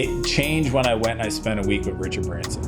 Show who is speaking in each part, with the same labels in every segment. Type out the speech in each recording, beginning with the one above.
Speaker 1: It changed when I went and I spent a week with Richard Branson.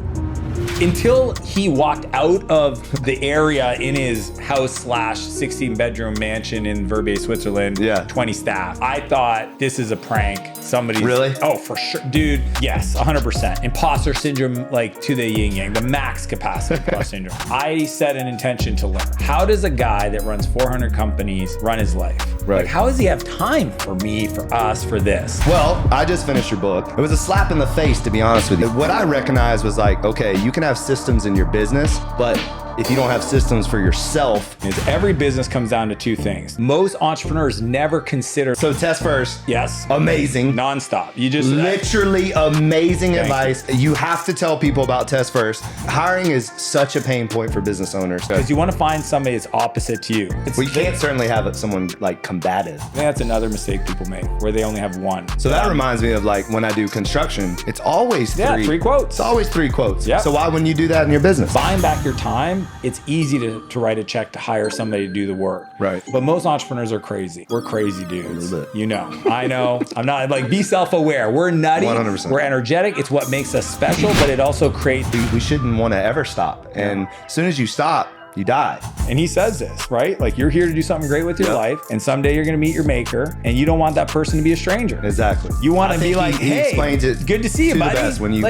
Speaker 1: Until he walked out of the area in his house / 16-bedroom mansion in Verbier, Switzerland, 20 staff, I thought this is a prank. Somebody's...
Speaker 2: Really?
Speaker 1: Oh, for sure. Dude, yes, 100%. Imposter syndrome, like to the yin yang, the max capacity imposter syndrome. I set an intention to learn. How does a guy that runs 400 companies run his life?
Speaker 2: Right.
Speaker 1: Like, how does he have time for me, for us, for this?
Speaker 2: Well, I just finished your book. It was a slap in the face, to be honest with you. What I recognized was like, okay, you can have systems in your business, but if you don't have systems for yourself.
Speaker 1: Is every business comes down to two things. Most entrepreneurs never consider.
Speaker 2: So test first.
Speaker 1: Yes.
Speaker 2: Amazing.
Speaker 1: Nonstop. You just
Speaker 2: literally amazing advice. You have to tell people about test first. Hiring is such a pain point for business owners.
Speaker 1: Because you want to find somebody that's opposite to you.
Speaker 2: We can't certainly have someone like combative.
Speaker 1: I think that's another mistake people make, where they only have one.
Speaker 2: So that reminds me of like when I do construction, it's always three
Speaker 1: quotes.
Speaker 2: It's always 3 quotes.
Speaker 1: Yeah.
Speaker 2: So why wouldn't you do that in your business?
Speaker 1: Buying back your time, it's easy to write a check to hire somebody to do the work.
Speaker 2: Right.
Speaker 1: But most entrepreneurs are crazy. We're crazy dudes.
Speaker 2: A little bit.
Speaker 1: You know. I know. I'm not like, be self-aware. We're nutty.
Speaker 2: 100%.
Speaker 1: We're energetic. It's what makes us special, but it also creates...
Speaker 2: We shouldn't want to ever stop. And as soon as you stop, you die.
Speaker 1: And he says this, right? Like, you're here to do something great with your life, and someday you're going to meet your maker, and you don't want that person to be a stranger.
Speaker 2: Exactly.
Speaker 1: You want to be like,
Speaker 2: he
Speaker 1: hey,
Speaker 2: explains it
Speaker 1: good to see you,
Speaker 2: to
Speaker 1: buddy.
Speaker 2: the best. When you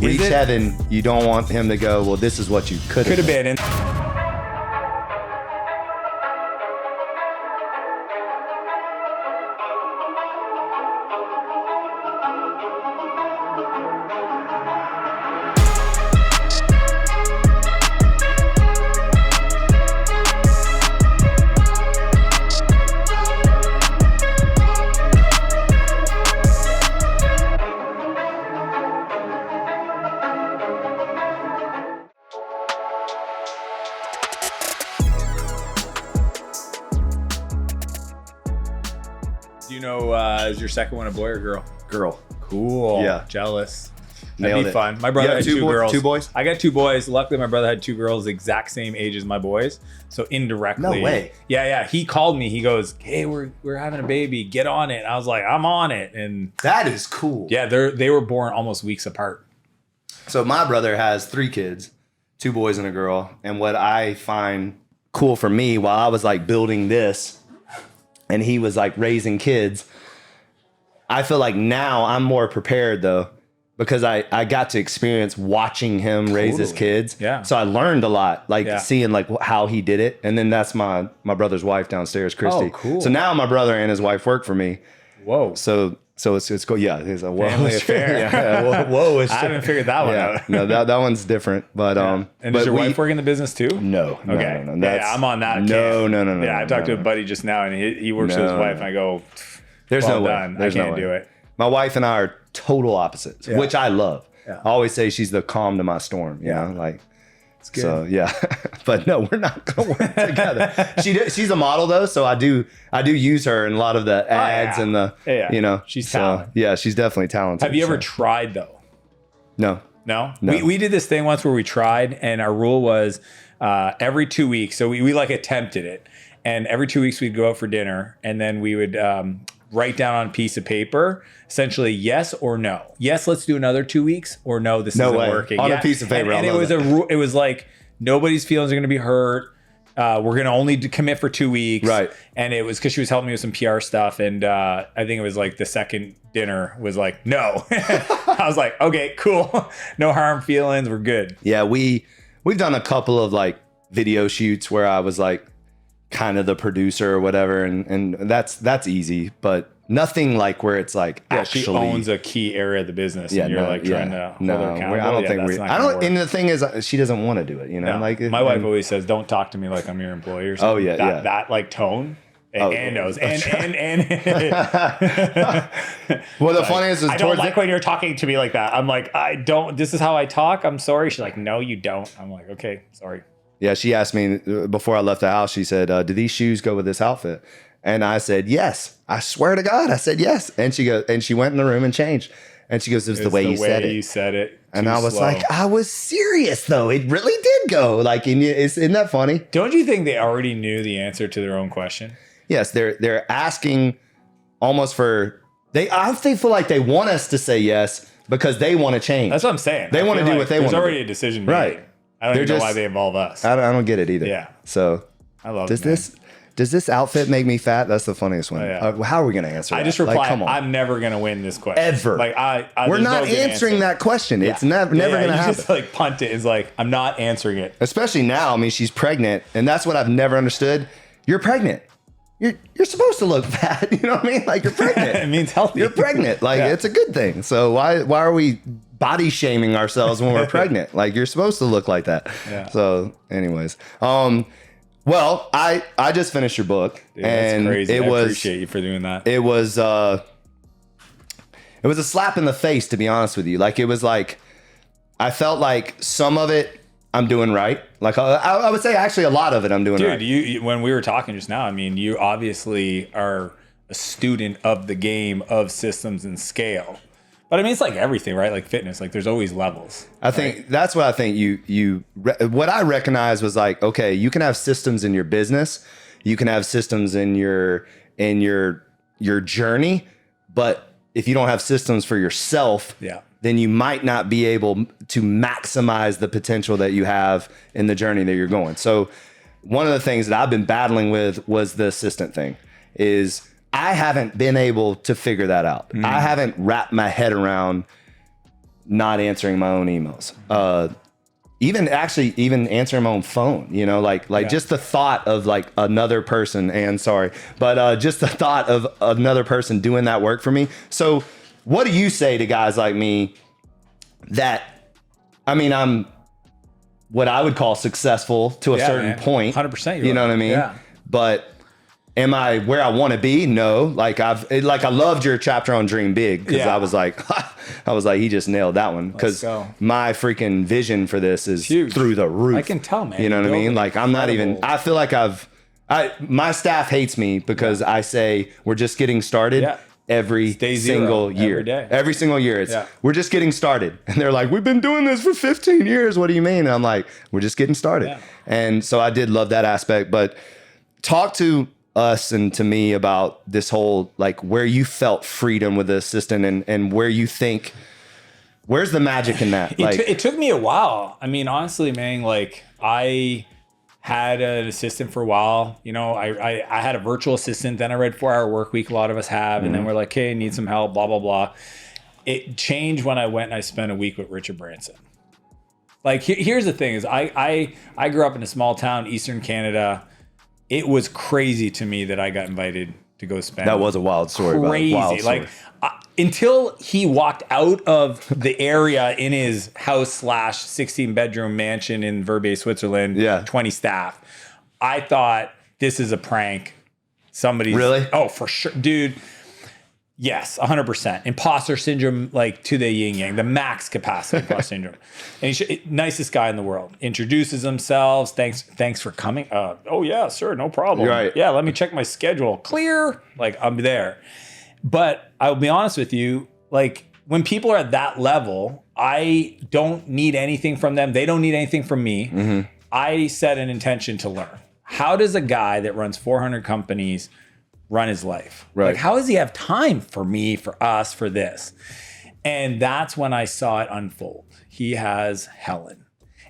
Speaker 2: reach heaven, you don't want him to go, well, this is what you could have
Speaker 1: been. You know, is your second one a boy or girl?
Speaker 2: Girl.
Speaker 1: Cool.
Speaker 2: Yeah.
Speaker 1: Jealous.
Speaker 2: Nailed
Speaker 1: That'd be
Speaker 2: it.
Speaker 1: fun. My brother had two girls.
Speaker 2: 2 boys?
Speaker 1: I got 2 boys. Luckily, my brother had 2 girls the exact same age as my boys. So indirectly.
Speaker 2: No way.
Speaker 1: Yeah. He called me. He goes, hey, we're having a baby. Get on it. And I was like, I'm on it. And
Speaker 2: that is cool.
Speaker 1: Yeah, they were born almost weeks apart.
Speaker 2: So my brother has 3 kids, 2 boys and a girl. And what I find cool for me, while I was like building this and he was like raising kids, I feel like now I'm more prepared though, because I got to experience watching him raise his kids.
Speaker 1: Yeah.
Speaker 2: So I learned a lot, like seeing like how he did it. And then that's my brother's wife downstairs, Christy.
Speaker 1: Oh, cool.
Speaker 2: So now my brother and his wife work for me.
Speaker 1: Whoa.
Speaker 2: So it's cool. Yeah. It's a
Speaker 1: family affair.
Speaker 2: Whoa.
Speaker 1: I haven't figured that one out.
Speaker 2: No, that one's different. But
Speaker 1: And does your wife work in the business too?
Speaker 2: No.
Speaker 1: Okay.
Speaker 2: No.
Speaker 1: Yeah, I'm on that.
Speaker 2: No.
Speaker 1: Yeah, I talked to a buddy just now, and he works with his wife, and I go,
Speaker 2: there's
Speaker 1: well
Speaker 2: no way.
Speaker 1: done.
Speaker 2: There's
Speaker 1: I can't
Speaker 2: no way.
Speaker 1: do it.
Speaker 2: My wife and I are total opposites, which I love.
Speaker 1: Yeah.
Speaker 2: I always say she's the calm to my storm. You know, like
Speaker 1: it's good.
Speaker 2: So yeah, but no, we're not gonna work together. She's a model though, so I do use her in a lot of the ads and the you know.
Speaker 1: She's talented.
Speaker 2: Yeah, she's definitely talented.
Speaker 1: Have you ever tried though?
Speaker 2: No.
Speaker 1: We did this thing once where we tried, and our rule was every 2 weeks. So we like attempted it, and every 2 weeks we'd go out for dinner, and then we would write down on a piece of paper, essentially yes or no. Yes, let's do another 2 weeks, or no, this isn't working.
Speaker 2: On a piece of paper.
Speaker 1: And it was like nobody's feelings are going to be hurt. We're going to only commit for 2 weeks.
Speaker 2: Right.
Speaker 1: And it was because she was helping me with some PR stuff. And I think it was like the second dinner was like, no. I was like, okay, cool. No harm feelings. We're good.
Speaker 2: Yeah, we've done a couple of like video shoots where I was like kind of the producer or whatever. And that's easy, but nothing like where it's like actually
Speaker 1: she owns a key area of the business, and you're trying to hold her accountable.
Speaker 2: I don't think and the thing is, she doesn't want to do it, you know.
Speaker 1: No.
Speaker 2: Like
Speaker 1: my wife always says, "Don't talk to me like I'm your employee." Or something. That like tone. And knows. And
Speaker 2: well, the funniest is
Speaker 1: I don't like when you're talking to me like that. I'm like, I don't. This is how I talk. I'm sorry. She's like, no, you don't. I'm like, okay, sorry.
Speaker 2: Yeah, she asked me before I left the house. She said, "Do these shoes go with this outfit?" And I said, "Yes." I swear to God, I said yes. And she went in the room and changed. And she goes, "It's the way you said it."
Speaker 1: You said it.
Speaker 2: And I was like, I was serious though. It really did go. Like, isn't that funny?
Speaker 1: Don't you think they already knew the answer to their own question?
Speaker 2: Yes, they're asking almost for I feel like they want us to say yes because they want to change.
Speaker 1: That's what I'm saying.
Speaker 2: They want to do what they want.
Speaker 1: There's already
Speaker 2: do.
Speaker 1: a decision made.
Speaker 2: Right.
Speaker 1: I don't even know why they involve us.
Speaker 2: I don't get it either.
Speaker 1: Yeah.
Speaker 2: So
Speaker 1: I love
Speaker 2: does this outfit make me fat? That's the funniest one. How are we going to answer that?
Speaker 1: I just replied,
Speaker 2: come on.
Speaker 1: I'm never going to win this question.
Speaker 2: Ever.
Speaker 1: Like
Speaker 2: we're not answering that question. It's never going to happen.
Speaker 1: Just like punt it. It's like, I'm not answering it.
Speaker 2: Especially now. I mean, she's pregnant, and that's what I've never understood. You're pregnant. You're supposed to look fat. You know what I mean? Like, you're pregnant.
Speaker 1: It means healthy.
Speaker 2: You're pregnant. Like, it's a good thing. So why are we body shaming ourselves when we're pregnant? Like, you're supposed to look like that.
Speaker 1: Yeah.
Speaker 2: So anyways, well, I just finished your book.
Speaker 1: Dude,
Speaker 2: and
Speaker 1: that's crazy.
Speaker 2: I
Speaker 1: appreciate you for doing that.
Speaker 2: It was a slap in the face, to be honest with you. Like, it was like, I felt like some of it I'm doing right. Like, I would say actually a lot of it I'm doing right.
Speaker 1: Dude, when we were talking just now, I mean, you obviously are a student of the game of systems and scale. But I mean, it's like everything, right? Like fitness, like there's always levels.
Speaker 2: I think that's what I think what I recognize was like, okay, you can have systems in your business, you can have systems in your journey, but if you don't have systems for yourself, then you might not be able to maximize the potential that you have in the journey that you're going. So one of the things that I've been battling with was the assistant thing. Is I haven't been able to figure that out. I haven't wrapped my head around not answering my own emails. Even answering my own phone, you know, like just the thought of like another person just the thought of another person doing that work for me. So what do you say to guys like me that, I mean, I'm what I would call successful to a certain point.
Speaker 1: 100%.
Speaker 2: You know what I mean?
Speaker 1: Yeah.
Speaker 2: But am I where I want to be? No. Like I loved your chapter on Dream Big because I was like, he just nailed that one because my freaking vision for this is through the roof.
Speaker 1: I can tell, man.
Speaker 2: You know what I mean? Like I'm not even. I feel like my staff hates me because I say we're just getting started. Yeah. Every single year. Every single year. We're just getting started. And they're like, we've been doing this for 15 years. What do you mean? And I'm like, we're just getting started. Yeah. And so I did love that aspect. But talk to us and to me about this whole, like where you felt freedom with the assistant and where you think, where's the magic in that?
Speaker 1: It took me a while. I mean, honestly, man, like I had an assistant for a while. You know, I had a virtual assistant. Then I read 4 Hour Work Week. A lot of us have. And then we're like, hey, need some help, blah, blah, blah. It changed when I went and I spent a week with Richard Branson. Like, here's the thing is I grew up in a small town, Eastern Canada. It was crazy to me that I got invited to go spend.
Speaker 2: That was a wild story.
Speaker 1: Crazy.
Speaker 2: Wild story.
Speaker 1: Like, until he walked out of the area in his house / 16-bedroom mansion in Verbier, Switzerland, 20 staff, I thought this is a prank. Somebody's
Speaker 2: really?
Speaker 1: Oh, for sure, dude. Yes, 100%. Imposter syndrome, like to the yin yang, the max capacity imposter syndrome. And nicest guy in the world. Introduces themselves. Thanks for coming. Oh yeah, sir, no problem.
Speaker 2: Right.
Speaker 1: Yeah, let me check my schedule. Clear. Like I'm there. But I'll be honest with you, like when people are at that level, I don't need anything from them. They don't need anything from me. Mm-hmm. I set an intention to learn. How does a guy that runs 400 companies run his life?
Speaker 2: Right.
Speaker 1: Like, how does he have time for me, for us, for this? And that's when I saw it unfold. He has Helen.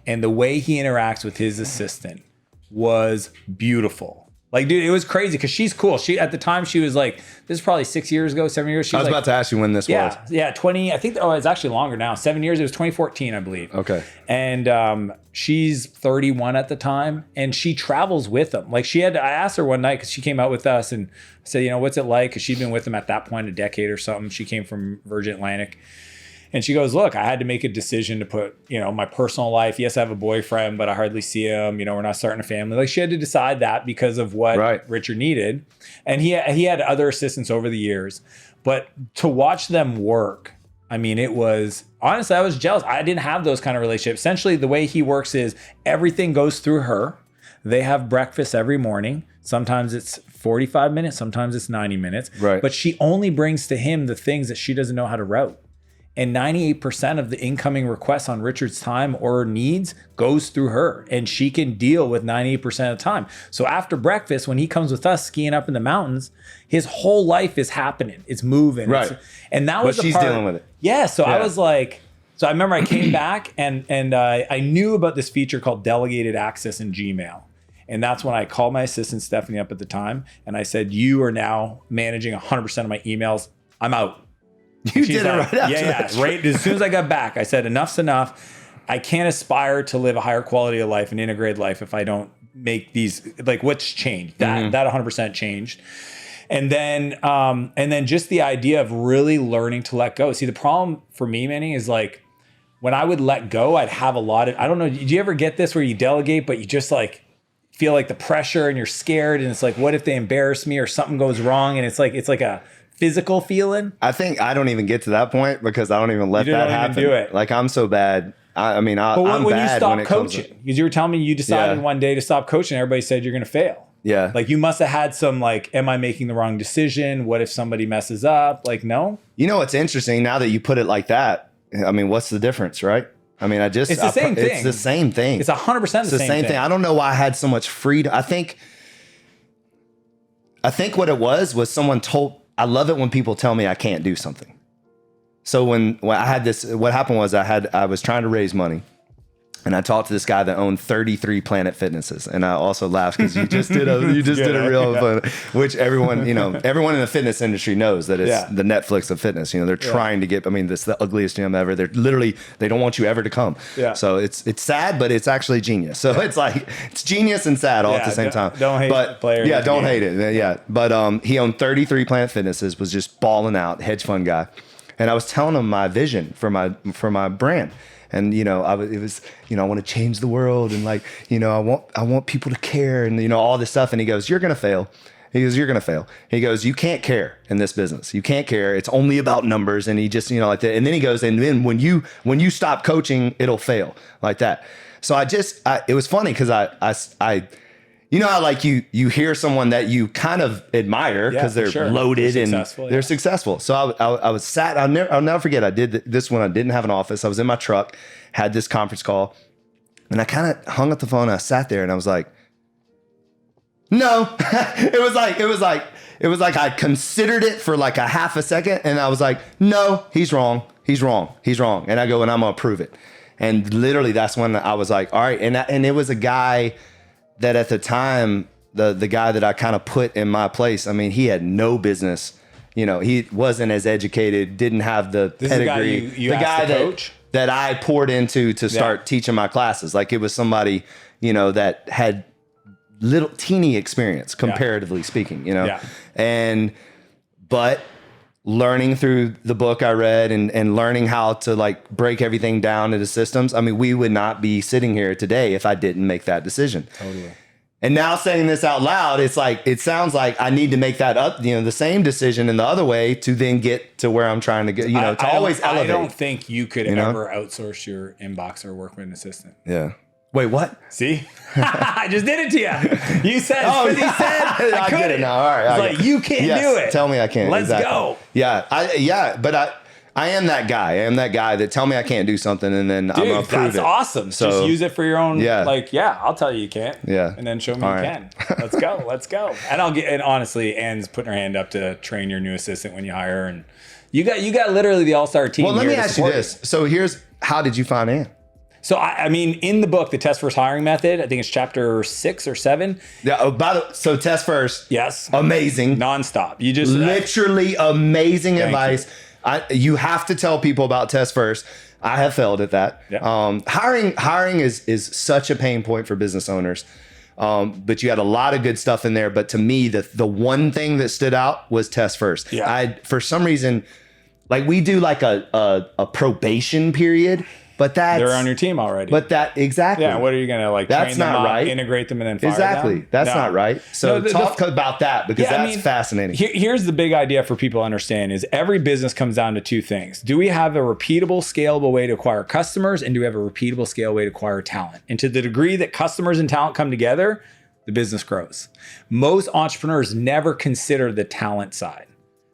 Speaker 1: And the way he interacts with his assistant was beautiful. Like, dude, it was crazy because she's cool. She at the time she was like, this is probably 6 years ago, 7 years. She
Speaker 2: I was about to ask you when this was.
Speaker 1: Yeah, 20. I think. Oh, it's actually longer now. 7 years. It was 2014, I believe.
Speaker 2: Okay.
Speaker 1: And she's 31 at the time, and she travels with him. Like I asked her one night because she came out with us, and I said, you know, what's it like? Because she'd been with him at that point a decade or something. She came from Virgin Atlantic. And she goes, look, I had to make a decision to put, you know, my personal life. Yes, I have a boyfriend, but I hardly see him. You know, we're not starting a family. Like she had to decide that because of what Richard needed. And he had other assistants over the years. But to watch them work, I mean, it was, honestly, I was jealous. I didn't have those kind of relationships. Essentially, the way he works is everything goes through her. They have breakfast every morning. Sometimes it's 45 minutes. Sometimes it's 90 minutes.
Speaker 2: Right.
Speaker 1: But she only brings to him the things that she doesn't know how to route. And 98% of the incoming requests on Richard's time or needs goes through her. And she can deal with 98% of the time. So after breakfast, when he comes with us skiing up in the mountains, his whole life is happening. It's moving.
Speaker 2: Right.
Speaker 1: And that was
Speaker 2: But
Speaker 1: the
Speaker 2: she's
Speaker 1: part,
Speaker 2: dealing with it.
Speaker 1: Yeah. So I
Speaker 2: Yeah.
Speaker 1: was like, so I remember I came back and I knew about this feature called delegated access in Gmail. And that's when I called my assistant Stephanie up at the time and I said, you are now managing 100% of my emails. I'm out.
Speaker 2: You did it right after that.
Speaker 1: Right. As soon as I got back, I said, enough's enough. I can't aspire to live a higher quality of life and integrated life if I don't make these, like, what's changed? That 100% changed. And then just the idea of really learning to let go. See, the problem for me, Manny, is like when I would let go, I'd have a lot of, I don't know, did you ever get this where you delegate, but you just like feel like the pressure and you're scared and it's like, what if they embarrass me or something goes wrong? And it's like a physical feeling.
Speaker 2: I think I don't even get to that point because I don't even let that happen.
Speaker 1: Do it.
Speaker 2: Like I'm so bad. I'm
Speaker 1: when
Speaker 2: bad
Speaker 1: you stop
Speaker 2: when it comes
Speaker 1: coaching, because you were telling me you decided one day to stop coaching, everybody said you're going to fail.
Speaker 2: Yeah.
Speaker 1: Like you must have had some like, am I making the wrong decision? What if somebody messes up? Like, no.
Speaker 2: You know, what's interesting now that you put it like that. I mean, what's the difference, right? I mean,
Speaker 1: it's the same thing.
Speaker 2: It's the same thing.
Speaker 1: It's 100% the same thing.
Speaker 2: I don't know why I had so much freedom. I think what it was someone told, I love it when people tell me I can't do something. So when I had this, what happened was I was trying to raise money. And I talked to this guy that owned 33 Planet Fitnesses, and I also laughed because you just did a real fun, which everyone in the fitness industry knows that it's the Netflix of fitness. You know, they're trying to get. I mean, this is the ugliest gym ever. They're literally they don't want you ever to come. Yeah. So it's sad, but it's actually genius. So it's like it's genius and sad all at the same time.
Speaker 1: Don't hate the player.
Speaker 2: Yeah, don't hate it. Yeah, but he owned 33 Planet Fitnesses, was just balling out, hedge fund guy, and I was telling him my vision for my brand. And, you know, I want to change the world. And like, you know, I want people to care and, you know, all this stuff. And he goes, you're going to fail. He goes, you're going to fail. He goes, you can't care in this business. You can't care. It's only about numbers. And he just, you know, like that. And then he goes, and then when you stop coaching, it'll fail like that. So it was funny because I you know how like you hear someone that you kind of admire because they're loaded and they're successful. So I was sat. I'll never forget. I did this when I didn't have an office. I was in my truck, had this conference call, and I kind of hung up the phone. I sat there and I was like, no. it was like I considered it for like a half a second, and I was like, no, he's wrong. And I go and I'm gonna prove it. And literally that's when I was like, all right. And it was a guy that at the time, the guy that I kind of put in my place, I mean, he had no business. You know, he wasn't as educated, didn't have the pedigree.
Speaker 1: The guy
Speaker 2: that I poured into to start teaching my classes. Like it was somebody, you know, that had little teeny experience, comparatively speaking, you know. Yeah. But learning through the book I read and learning how to like break everything down into systems. I mean, we would not be sitting here today if I didn't make that decision. Totally. And now saying this out loud, it's like, it sounds like I need to make that up, you know, the same decision in the other way to then get to where I'm trying to get, you know, always elevate.
Speaker 1: I don't think you could ever outsource your inbox or work with an assistant.
Speaker 2: Yeah. Wait, what?
Speaker 1: See? I just did it to you. You said, he said, I
Speaker 2: get it now. All right.
Speaker 1: It's like, you can't do it.
Speaker 2: Tell me I can't.
Speaker 1: Let's go.
Speaker 2: Yeah. But I am that guy. I am that guy that tell me I can't do something and then I'm going to prove it.
Speaker 1: That's awesome. So, just use it for your own, I'll tell you can't.
Speaker 2: Yeah.
Speaker 1: And then show me you can. Let's go. And honestly, Anne's putting her hand up to train your new assistant when you hire her. And you got literally the all-star team.
Speaker 2: Well, let me ask you this. So how did you find Anne?
Speaker 1: So, I mean, in the book, the Test First Hiring Method, I think it's chapter 6 or 7.
Speaker 2: Yeah. So Test First.
Speaker 1: Yes.
Speaker 2: Amazing.
Speaker 1: Nonstop. You just
Speaker 2: literally amazing advice. You have to tell people about Test First. I have failed at that. Yeah. Hiring is such a pain point for business owners. But you had a lot of good stuff in there. But to me, the one thing that stood out was Test First. Yeah. For some reason, like we do like a probation period. But they're
Speaker 1: on your team already.
Speaker 2: But exactly.
Speaker 1: Yeah. What are you gonna like?
Speaker 2: That's
Speaker 1: train them
Speaker 2: not
Speaker 1: up,
Speaker 2: right.
Speaker 1: Integrate them and then fire
Speaker 2: exactly.
Speaker 1: them?
Speaker 2: That's not right. So talk about that because that's fascinating.
Speaker 1: Here's the big idea for people to understand: is every business comes down to two things. Do we have a repeatable, scalable way to acquire customers, and do we have a repeatable, scalable way to acquire talent? And to the degree that customers and talent come together, the business grows. Most entrepreneurs never consider the talent side.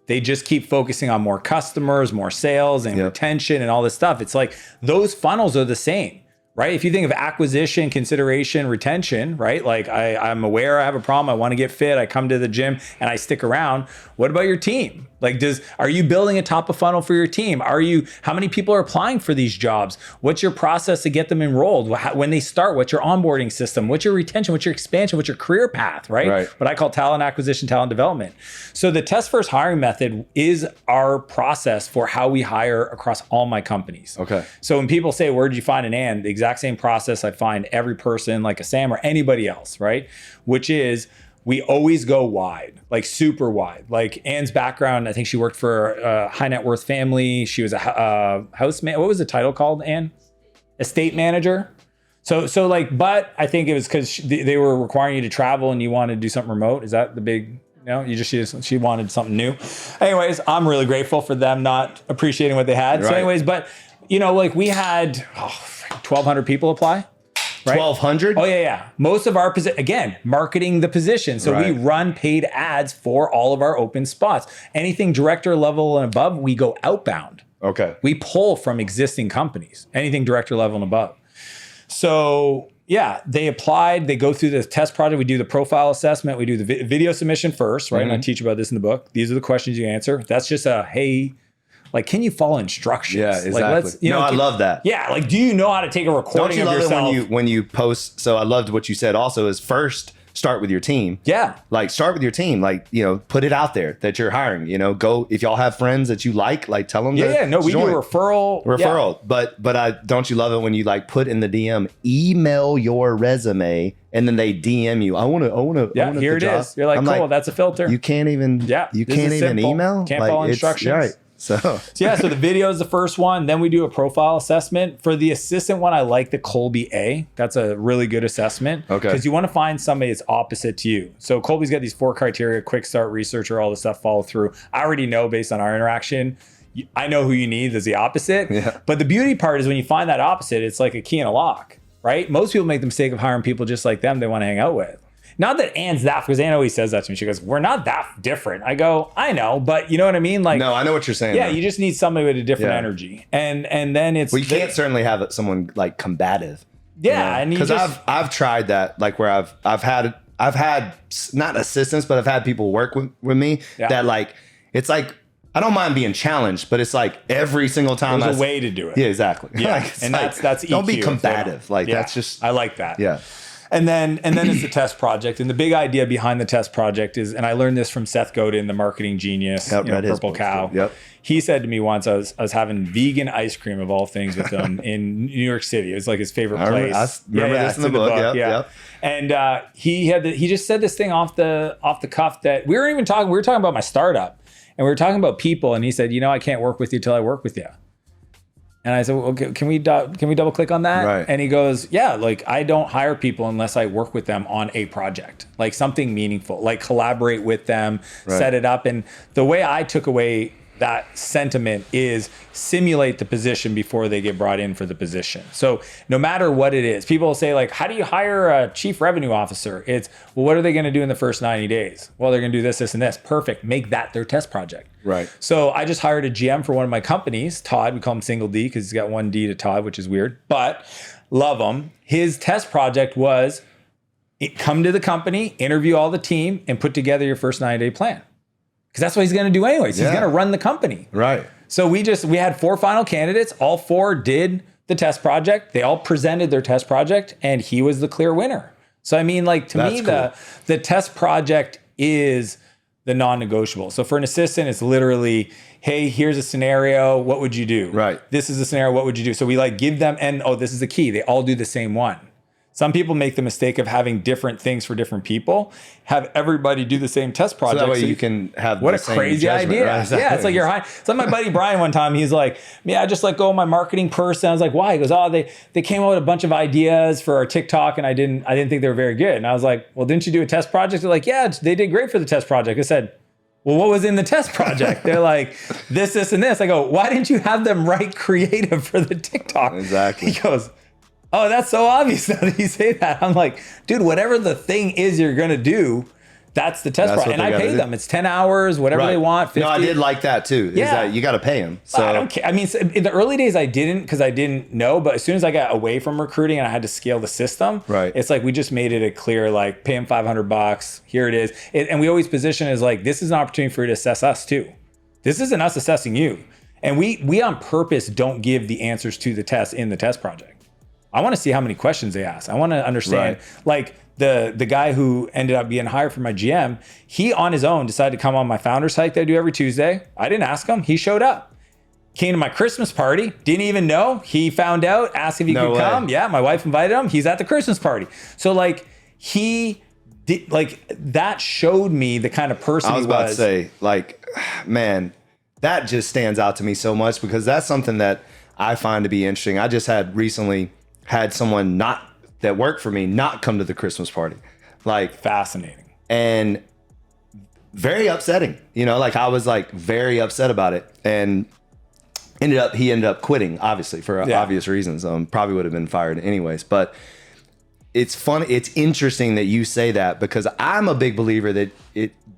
Speaker 1: They just keep focusing on more customers, more sales and retention and all this stuff. It's like those funnels are the same, right? If you think of acquisition, consideration, retention, right? Like I'm aware I have a problem. I want to get fit. I come to the gym and I stick around. What about your team? Like, are you building a top of funnel for your team? How many people are applying for these jobs? What's your process to get them enrolled? When they start, what's your onboarding system? What's your retention? What's your expansion? What's your career path, right? What I call talent acquisition, talent development. So the test first hiring method is our process for how we hire across all my companies.
Speaker 2: Okay.
Speaker 1: So when people say, where did you find an Ann? The exact same process I find every person like a Sam or anybody else, right? Which is, we always go wide, like super wide. Like Ann's background, I think she worked for a high net worth family. She was a house man. What was the title called, Ann? Estate manager. So like, but I think it was because they were requiring you to travel and you wanted to do something remote. Is that the big? No, she wanted something new. Anyways, I'm really grateful for them not appreciating what they had. Right. So anyways, but like we had 1,200 people apply. Right?
Speaker 2: 1,200?
Speaker 1: Oh, yeah. Most of our again, marketing the position. So we run paid ads for all of our open spots. Anything director level and above, we go outbound.
Speaker 2: Okay.
Speaker 1: We pull from existing companies, anything director level and above. So yeah, they applied, they go through the test project. We do the profile assessment. We do the video submission first, right? Mm-hmm. And I teach about this in the book. These are the questions you answer. That's just hey, like, can you follow instructions?
Speaker 2: Yeah, exactly.
Speaker 1: Like,
Speaker 2: I love that.
Speaker 1: Yeah, like, do you know how to take a recording of yourself?
Speaker 2: Don't you love it when you post? So I loved what you said also is first start with your team.
Speaker 1: Yeah.
Speaker 2: Like start with your team. Like, put it out there that you're hiring. Go if y'all have friends that you like tell them.
Speaker 1: Yeah, no, we do referral.
Speaker 2: Yeah. But don't you love it when you like put in the DM, email your resume, and then they DM you. I want to.
Speaker 1: Yeah, here it is. You're like, cool. Like, that's a filter.
Speaker 2: You can't even. Yeah. You can't even email.
Speaker 1: Can't follow instructions.
Speaker 2: Right. So
Speaker 1: the video is the first one. Then we do a profile assessment. For the assistant one, I like the Colby A. That's a really good assessment.
Speaker 2: Okay.
Speaker 1: Because you want to find somebody that's opposite to you. So Colby's got these 4 criteria: quick start, researcher, all the stuff, follow through. I already know based on our interaction, I know who you need as the opposite. Yeah. But the beauty part is when you find that opposite, it's like a key and a lock, right? Most people make the mistake of hiring people just like them they want to hang out with. Not that Ann's that, because Ann always says that to me. She goes, we're not that different. I go, I know, but you know what I mean? Like,
Speaker 2: no, I know what you're saying.
Speaker 1: Yeah, though. You just need somebody with a different energy. And then it's...
Speaker 2: Well, you can't certainly have someone like combative.
Speaker 1: Yeah. And
Speaker 2: because I've tried that, like where I've had not assistants, but I've had people work with me that like, it's like, I don't mind being challenged, but it's like every single time
Speaker 1: there's a way to do it.
Speaker 2: Yeah, exactly.
Speaker 1: Yeah.
Speaker 2: Like,
Speaker 1: and that's EQ.
Speaker 2: Don't be combative. Like that's just...
Speaker 1: I like that.
Speaker 2: Yeah.
Speaker 1: And then it's the test project. And the big idea behind the test project is, and I learned this from Seth Godin, the marketing genius, Purple Cow.
Speaker 2: Yep.
Speaker 1: He said to me once, I was having vegan ice cream of all things with him in New York City. It was like his favorite place.
Speaker 2: I remember this in the book. Yep.
Speaker 1: And he just said this thing off the cuff that we were talking about my startup, and we were talking about people. And he said, I can't work with you till I work with you. And I said, okay, can we double click on that?
Speaker 2: Right.
Speaker 1: And he goes, yeah, like I don't hire people unless I work with them on a project, like something meaningful, like collaborate with them, set it up. And the way I took away that sentiment is simulate the position before they get brought in for the position. So no matter what it is, people will say like, how do you hire a chief revenue officer? It's, well, what are they going to do in the first 90 days? Well, they're going to do this, this, and this. Perfect. Make that their test project.
Speaker 2: Right.
Speaker 1: So I just hired a GM for one of my companies, Todd. We call him Single D because he's got one D to Todd, which is weird, but love him. His test project was come to the company, interview all the team, and put together your first 90-day plan. Because that's what he's going to do anyways. He's going to run the company.
Speaker 2: Right.
Speaker 1: So we had 4 final candidates. All 4 did the test project. They all presented their test project, and he was the clear winner. So I mean, like to me, cool. the test project is the non-negotiable. So for an assistant, it's literally, hey, here's a scenario. What would you do?
Speaker 2: Right.
Speaker 1: This is a scenario. What would you do? So we like give them, and this is the key. They all do the same one. Some people make the mistake of having different things for different people. Have everybody do the same test project.
Speaker 2: So that way you can have
Speaker 1: what a crazy idea.
Speaker 2: Right? Exactly.
Speaker 1: Yeah, it's like you're high. It's like my buddy Brian one time. He's like, yeah, I just let go of my marketing person. I was like, why? He goes, they came up with a bunch of ideas for our TikTok and I didn't think they were very good. And I was like, well, didn't you do a test project? They're like, yeah, they did great for the test project. I said, well, what was in the test project? They're like, this, and this. I go, why didn't you have them write creative for the TikTok?
Speaker 2: Exactly.
Speaker 1: He goes, oh, that's so obvious now that you say that. I'm like, dude, whatever the thing is you're going to do, That's the test
Speaker 2: That's
Speaker 1: process.
Speaker 2: what
Speaker 1: And
Speaker 2: they
Speaker 1: I
Speaker 2: gotta
Speaker 1: pay
Speaker 2: do.
Speaker 1: them. It's 10 hours, whatever they want. 50.
Speaker 2: No, I did like that too. Is
Speaker 1: Yeah.
Speaker 2: that you got to pay them. So
Speaker 1: I don't care. I mean, in the early days, I didn't because I didn't know. But as soon as I got away from recruiting and I had to scale the system,
Speaker 2: Right.
Speaker 1: it's like we just made it a clear, like, pay them $500. Here it is. And we always position it as like, this is an opportunity for you to assess us too. This isn't us assessing you. And we on purpose don't give the answers to the test in the test project. I want to see how many questions they ask. I want to understand, like, the guy who ended up being hired for my GM, he on his own decided to come on my founder's hike that I do every Tuesday. I didn't ask him. He showed up. Came to my Christmas party. Didn't even know. He found out, asked if he could come. Yeah, my wife invited him. He's at the Christmas party. So like he did, like, that showed me the kind of person he was.
Speaker 2: I was about to say, like, man, that just stands out to me so much because that's something that I find to be interesting. I just recently had someone that worked for me not come to the Christmas party. Like,
Speaker 1: fascinating.
Speaker 2: And very upsetting. You know, like I was like very upset about it. And he ended up quitting, obviously, for obvious reasons. Probably would have been fired anyways. But it's funny. It's interesting that you say that because I'm a big believer that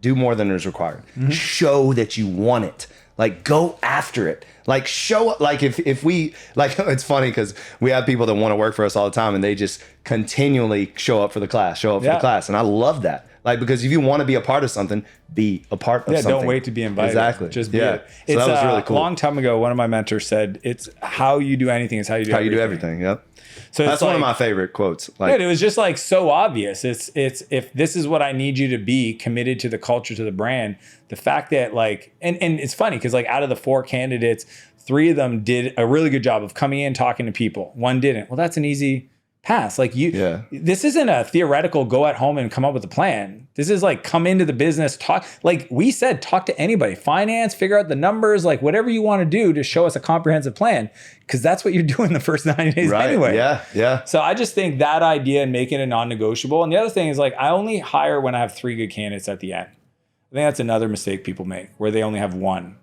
Speaker 2: do more than is required. Mm-hmm. Show that you want it. Like, go after it. Like, show up. Like, if we, like, it's funny because we have people that want to work for us all the time and they just continually show up for the class. And I love that. Like, because if you want to be a part of something, be a part of something.
Speaker 1: Don't wait to be invited.
Speaker 2: Exactly.
Speaker 1: Just be it. So
Speaker 2: that was really cool.
Speaker 1: A long time ago, one of my mentors said, it's how you do anything is how you do everything.
Speaker 2: How you do everything, yep.
Speaker 1: So
Speaker 2: that's one of my favorite quotes. Like,
Speaker 1: dude, it was just like so obvious. It's if this is what I need you to be, committed to the culture, to the brand, the fact that like, and it's funny because like out of the 4 candidates, 3 of them did a really good job of coming in, talking to people. 1 didn't. Well, that's an easy pass. Like this isn't a theoretical go at home and come up with a plan. This is like come into the business, talk. Like we said, talk to anybody, finance, figure out the numbers, like whatever you want to do to show us a comprehensive plan. Cause that's what you're doing the first 90 days anyway.
Speaker 2: Yeah.
Speaker 1: So I just think that idea and making it non-negotiable. And the other thing is like, I only hire when I have 3 good candidates at the end. I think that's another mistake people make where they only have 1.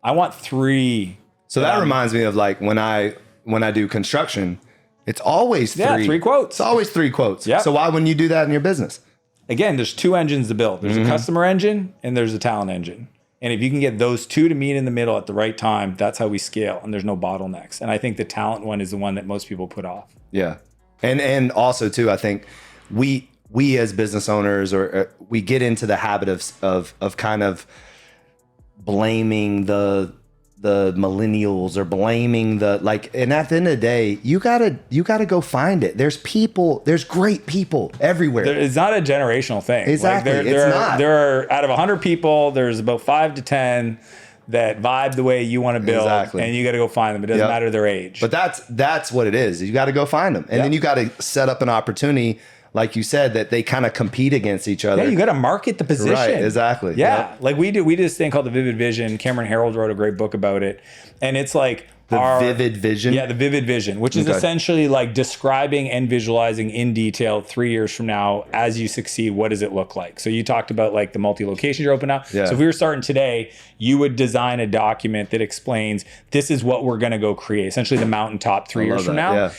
Speaker 1: I want 3.
Speaker 2: So that reminds me of like when I do construction, it's always 3.
Speaker 1: Yeah, 3 quotes.
Speaker 2: It's always 3 quotes.
Speaker 1: Yep.
Speaker 2: So why wouldn't you do that in your business?
Speaker 1: Again, there's 2 engines to build. There's a customer engine and there's a talent engine. And if you can get those 2 to meet in the middle at the right time, that's how we scale. And there's no bottlenecks. And I think the talent one is the one that most people put off.
Speaker 2: Yeah. And also too, I think we as business owners we get into the habit of kind of blaming the millennials or blaming and at the end of the day, you gotta go find it. There's great people everywhere.
Speaker 1: It's not a generational thing.
Speaker 2: Exactly.
Speaker 1: Like there are out of 100 people, there's about 5 to 10 that vibe the way you want to build, and you got to go find them. It doesn't matter their age.
Speaker 2: But that's what it is. You got to go find them, and then you got to set up an opportunity. Like you said, that they kind of compete against each other.
Speaker 1: Yeah, you got to market the position.
Speaker 2: Right, exactly.
Speaker 1: Yeah, like we did this thing called the Vivid Vision. Cameron Harold wrote a great book about it, and it's like
Speaker 2: Vivid Vision.
Speaker 1: Yeah, the Vivid Vision, which is essentially like describing and visualizing in detail 3 years from now as you succeed. What does it look like? So you talked about like the multi-locations you're opening up. Yeah. So if we were starting today, you would design a document that explains this is what we're going to go create. Essentially, the mountaintop 3 years from now. Yeah.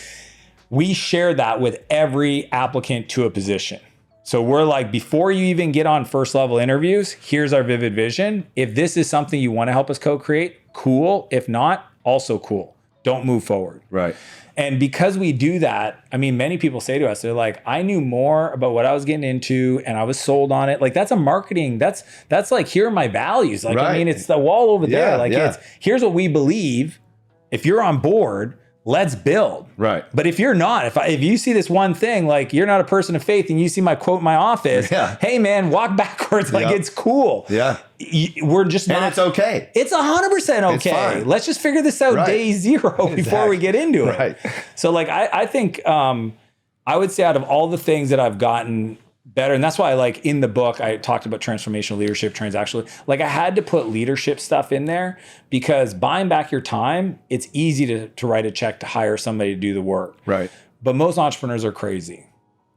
Speaker 1: We share that with every applicant to a position. So we're like, before you even get on first level interviews, here's our vivid vision. If this is something you want to help us co-create, cool. If not, also cool. Don't move forward.
Speaker 2: Right.
Speaker 1: And because we do that, I mean, many people say to us, they're like, I knew more about what I was getting into and I was sold on it. Like that's a marketing, that's like, here are my values. Like, I mean, it's the wall over there. Like it's, here's what we believe. If you're on board, let's build.
Speaker 2: Right.
Speaker 1: But if you're not, if you see this one thing, like you're not a person of faith and you see my quote in my office, hey man, walk backwards. Like it's cool.
Speaker 2: Yeah.
Speaker 1: We're just not.
Speaker 2: And it's okay.
Speaker 1: It's 100% okay. Let's just figure this out day 0 before we get into it. Right. So like, I think I would say out of all the things that I've gotten better, and that's why like in the book I talked about transformational leadership, transactional. Like I had to put leadership stuff in there because buying back your time, it's easy to write a check to hire somebody to do the work.
Speaker 2: Right.
Speaker 1: But most entrepreneurs are crazy.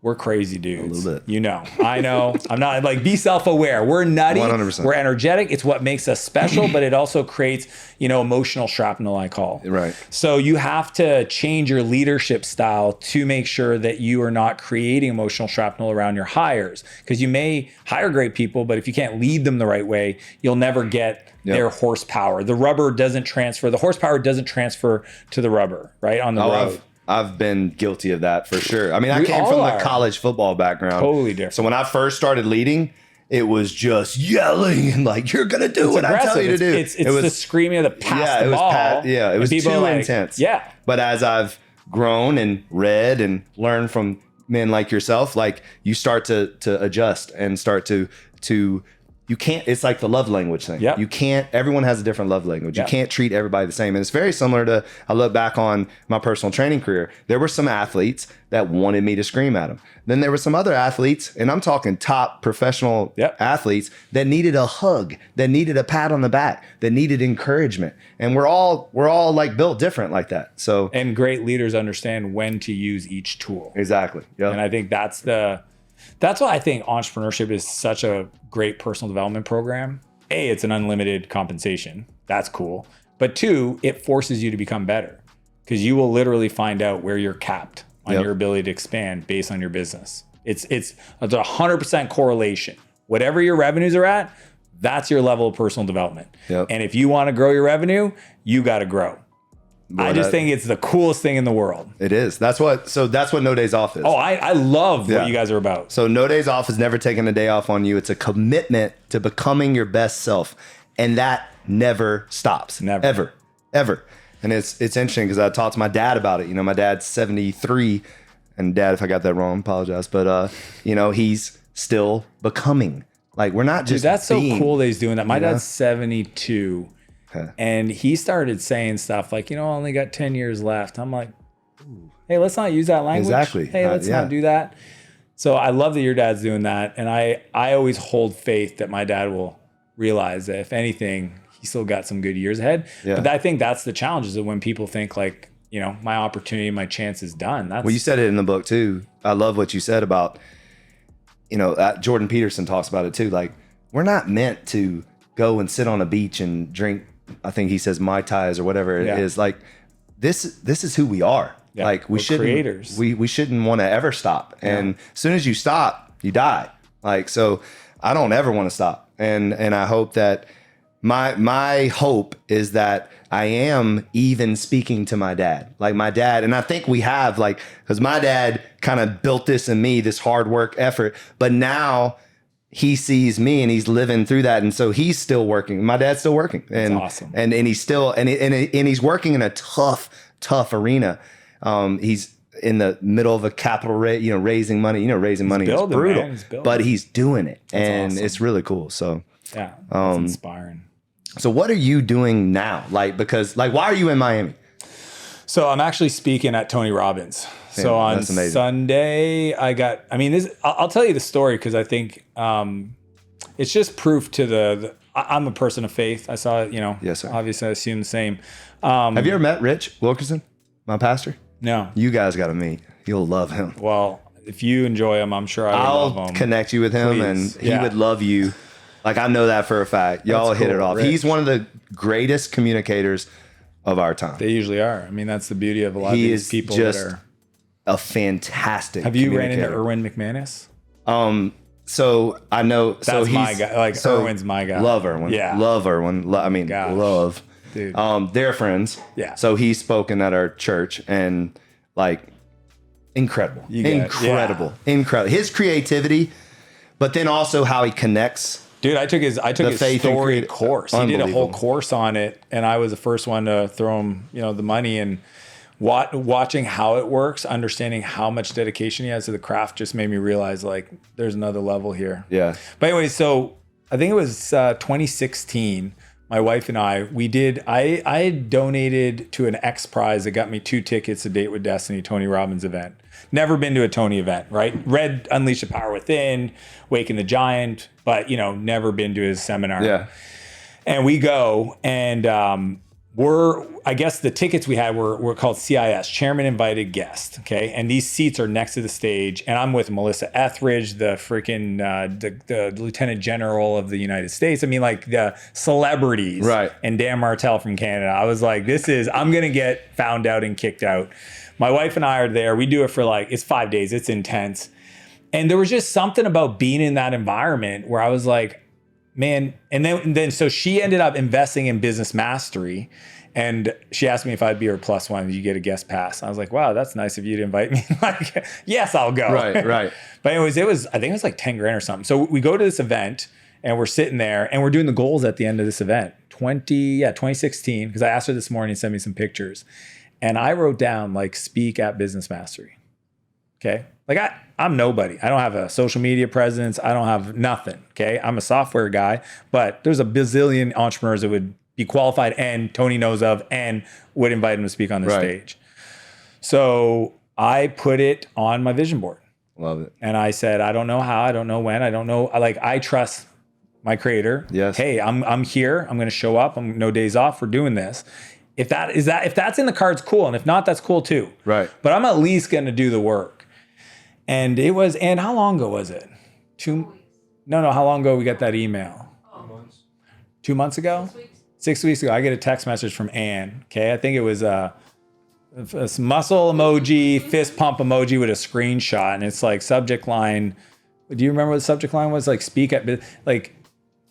Speaker 1: we're crazy dudes.
Speaker 2: A little bit.
Speaker 1: You know, I know. I'm not like, be self-aware. We're nutty.
Speaker 2: 100%.
Speaker 1: We're energetic. It's what makes us special, but it also creates, emotional shrapnel, I call.
Speaker 2: Right.
Speaker 1: So you have to change your leadership style to make sure that you are not creating emotional shrapnel around your hires. Because you may hire great people, but if you can't lead them the right way, you'll never get their horsepower. The rubber doesn't transfer. The horsepower doesn't transfer to the rubber, right? On the road.
Speaker 2: I've been guilty of that for sure. I mean, I came from a college football background.
Speaker 1: Totally different.
Speaker 2: So when I first started leading, it was just yelling and like, you're going to do what I tell you to do.
Speaker 1: It was the screaming of the pass the ball.
Speaker 2: It was too intense.
Speaker 1: Yeah.
Speaker 2: But as I've grown and read and learned from men like yourself, like you start to adjust and start to you can't, it's like the love language thing.
Speaker 1: Yep.
Speaker 2: You can't, everyone has a different love language.
Speaker 1: Yep.
Speaker 2: You can't treat everybody the same. And it's very similar to, I look back on my personal training career. There were some athletes that wanted me to scream at them. Then there were some other athletes, and I'm talking top professional athletes, that needed a hug, that needed a pat on the back, that needed encouragement. And we're all like built different like that. So,
Speaker 1: and great leaders understand when to use each tool.
Speaker 2: Exactly. Yeah.
Speaker 1: And I think that's why I think entrepreneurship is such a great personal development program. A, it's an unlimited compensation. That's cool. But two, it forces you to become better, because you will literally find out where you're capped on your ability to expand based on your business. It's a 100% correlation. Whatever your revenues are at, that's your level of personal development.
Speaker 2: Yep.
Speaker 1: And if you want to grow your revenue, you got to grow. Boy, I just think it's the coolest thing in the world.
Speaker 2: It is. That's what No Days Off is.
Speaker 1: Oh, I love what you guys are about.
Speaker 2: So No Days Off is never taking a day off on you. It's a commitment to becoming your best self. And that never stops.
Speaker 1: Never.
Speaker 2: Ever. And it's interesting because I talked to my dad about it. My dad's 73. And Dad, if I got that wrong, apologize. But, he's still becoming. Like, we're not just
Speaker 1: that's
Speaker 2: being,
Speaker 1: so cool that he's doing that. My dad's 72. Okay. And he started saying stuff like, I only got 10 years left. I'm like, hey, let's not use that language.
Speaker 2: Exactly.
Speaker 1: Hey, let's not do that. So I love that your dad's doing that. And I always hold faith that my dad will realize that if anything, he's still got some good years ahead. Yeah. But I think that's the challenge, is that when people think like, my opportunity, my chance is done. Well,
Speaker 2: you said it in the book too. I love what you said about, Jordan Peterson talks about it too. Like, we're not meant to go and sit on a beach and drink, I think he says Mai Tais or whatever it is. Like, this is who we are. Yeah, like, we're creators. We shouldn't want to ever stop. And as soon as you stop, you die. Like, so I don't ever want to stop. And I hope that my hope is that I am even speaking to my dad, like my dad. And I think we have, like, because my dad kind of built this in me, this hard work effort, but now he sees me and he's living through that. And so he's still working. My dad's still working. And
Speaker 1: that's awesome.
Speaker 2: And he's still, and he's working in a tough arena. He's in the middle of a capital raising money, raising money is brutal, but he's doing it. That's awesome. It's really cool. So
Speaker 1: yeah, that's inspiring.
Speaker 2: So what are you doing now? Because why are you in Miami?
Speaker 1: So I'm actually speaking at Tony Robbins. So on Sunday, I'll tell you the story, because I think it's just proof to I'm a person of faith. I saw it,
Speaker 2: Yes, sir.
Speaker 1: Obviously I assume the same.
Speaker 2: Have you ever met Rich Wilkerson, my pastor?
Speaker 1: No.
Speaker 2: You guys got to meet. You'll love him.
Speaker 1: Well, if you enjoy him, I'm sure I'll love him.
Speaker 2: Connect you with him. Please. And he would love you. Like, I know that for a fact. Y'all hit it off.
Speaker 1: Rich.
Speaker 2: He's one of the greatest communicators of our time.
Speaker 1: They usually are. I mean, that's the beauty of a lot of these people that are
Speaker 2: a fantastic.
Speaker 1: Have you ran into Erwin McManus?
Speaker 2: So I know.
Speaker 1: That's so he's my guy. Like, Erwin's my guy.
Speaker 2: Love Erwin.
Speaker 1: Yeah.
Speaker 2: Love Erwin.
Speaker 1: Gosh.
Speaker 2: Love.
Speaker 1: Dude.
Speaker 2: They're friends.
Speaker 1: Yeah.
Speaker 2: So he's spoken at our church, and like, incredible. Incredible. His creativity, but then also how he connects.
Speaker 1: Dude, I took his story course. He did a whole course on it, and I was the first one to throw him, the money. And watching how it works, understanding how much dedication he has to the craft, just made me realize, like, there's another level here.
Speaker 2: Yeah.
Speaker 1: But anyway, so I think it was 2016. My wife and I had donated to an X Prize that got me 2 tickets to Date with Destiny, Tony Robbins event. Never been to a Tony event, right? Read Unleash the Power Within, Waken the Giant, but, never been to his seminar.
Speaker 2: Yeah.
Speaker 1: And we go, and I guess the tickets we had were called CIS, Chairman Invited Guest. Okay. And these seats are next to the stage. And I'm with Melissa Etheridge, the freaking, the Lieutenant General of the United States. I mean, like the celebrities.
Speaker 2: Right.
Speaker 1: And Dan Martell from Canada. I was like, I'm going to get found out and kicked out. My wife and I are there. We do it for it's 5 days. It's intense. And there was just something about being in that environment where I was like, man, and then so she ended up investing in business mastery, and she asked me if I'd be her plus one. You get a guest pass. I was like, wow, that's nice of you to invite me. Like, yes, I'll go.
Speaker 2: Right.
Speaker 1: But anyways, I think it was like 10 grand or something. So we go to this event and we're sitting there and we're doing the goals at the end of this event. 2016, because I asked her this morning to send me some pictures, and I wrote down speak at business mastery. Okay. I'm nobody. I don't have a social media presence. I don't have nothing. Okay. I'm a software guy, but there's a bazillion entrepreneurs that would be qualified and Tony knows of and would invite him to speak on the stage. So I put it on my vision board.
Speaker 2: Love it.
Speaker 1: And I said, I don't know how, I don't know when, I don't know. I trust my creator.
Speaker 2: Yes.
Speaker 1: Hey, I'm here. I'm going to show up. I'm no days off. We're doing this. If that's in the cards, cool. And if not, that's cool too.
Speaker 2: Right.
Speaker 1: But I'm at least going to do the work. And how long ago was it? How long ago we got that email? 2 months ago? 6 weeks ago. I get a text message from Ann. Okay. I think it was a muscle emoji, fist pump emoji with a screenshot. And it's subject line. Do you remember what the subject line was? Speak at,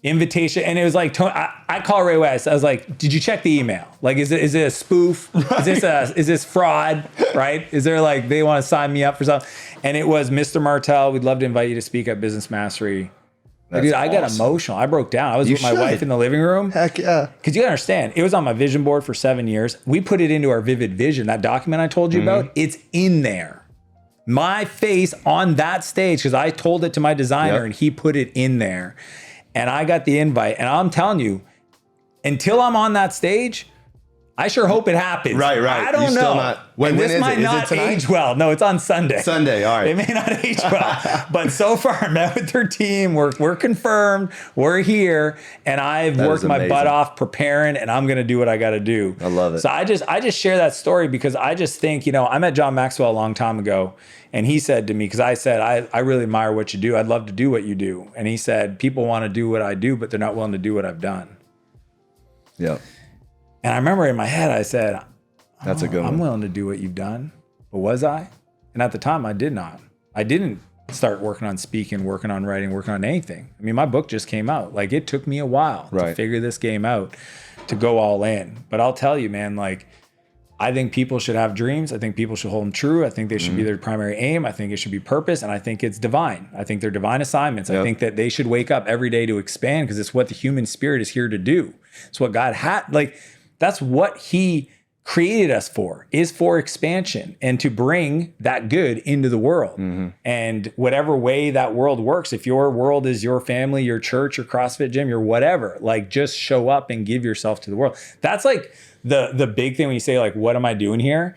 Speaker 1: invitation. And it was I call right away. I was like, did you check the email? Is it a spoof? Right. Is this fraud? Right? Is there they want to sign me up for something? And it was, Mr. Martell, we'd love to invite you to speak at Business Mastery. Dude, I got emotional. I broke down. I was with my wife in the living room.
Speaker 2: Heck yeah.
Speaker 1: Because you gotta understand, it was on my vision board for 7 years. We put it into our Vivid Vision, that document I told you about. It's in there. My face on that stage, because I told it to my designer and he put it in there. And I got the invite. And I'm telling you, until I'm on that stage, I sure hope it happens.
Speaker 2: Right.
Speaker 1: I don't know.
Speaker 2: When
Speaker 1: this might
Speaker 2: is
Speaker 1: not
Speaker 2: it
Speaker 1: age well. No, it's on Sunday.
Speaker 2: Sunday, all right.
Speaker 1: It may not age well. But so far, I met with their team. We're confirmed. We're here. And I've worked my butt off preparing, and I'm going to do what I got to do.
Speaker 2: I love it.
Speaker 1: So I just share that story because I just think, I met John Maxwell a long time ago. And he said to me, because I said, I really admire what you do. I'd love to do what you do. And he said, people want to do what I do, but they're not willing to do what I've done.
Speaker 2: Yeah.
Speaker 1: And I remember in my head, I said,
Speaker 2: that's a good one.
Speaker 1: I'm willing to do what you've done. But was I? And at the time, I did not. I didn't start working on speaking, working on writing, working on anything. I mean, my book just came out. It took me a while to figure this game out, to go all in. But I'll tell you, man, I think people should have dreams. I think people should hold them true. I think they should be their primary aim. I think it should be purpose. And I think it's divine. I think they're divine assignments. I think that they should wake up every day to expand because it's what the human spirit is here to do. It's what God had. That's what he created us for, is for expansion and to bring that good into the world. And whatever way that world works, if your world is your family, your church, your CrossFit gym, your whatever, just show up and give yourself to the world. That's the big thing when you say, what am I doing here?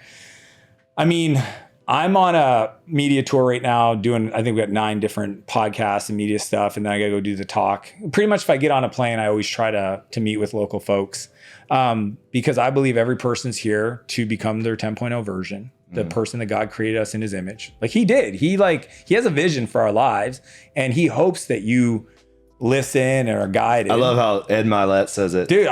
Speaker 1: I mean, I'm on a media tour right now doing, I think we got 9 different podcasts and media stuff. And then I got to go do the talk. Pretty much if I get on a plane, I always try to meet with local folks because I believe every person's here to become their 10.0 version, the person that God created us in his image. He did. He has a vision for our lives and he hopes that you listen or are guided.
Speaker 2: I love how Ed Milet says it.
Speaker 1: Dude,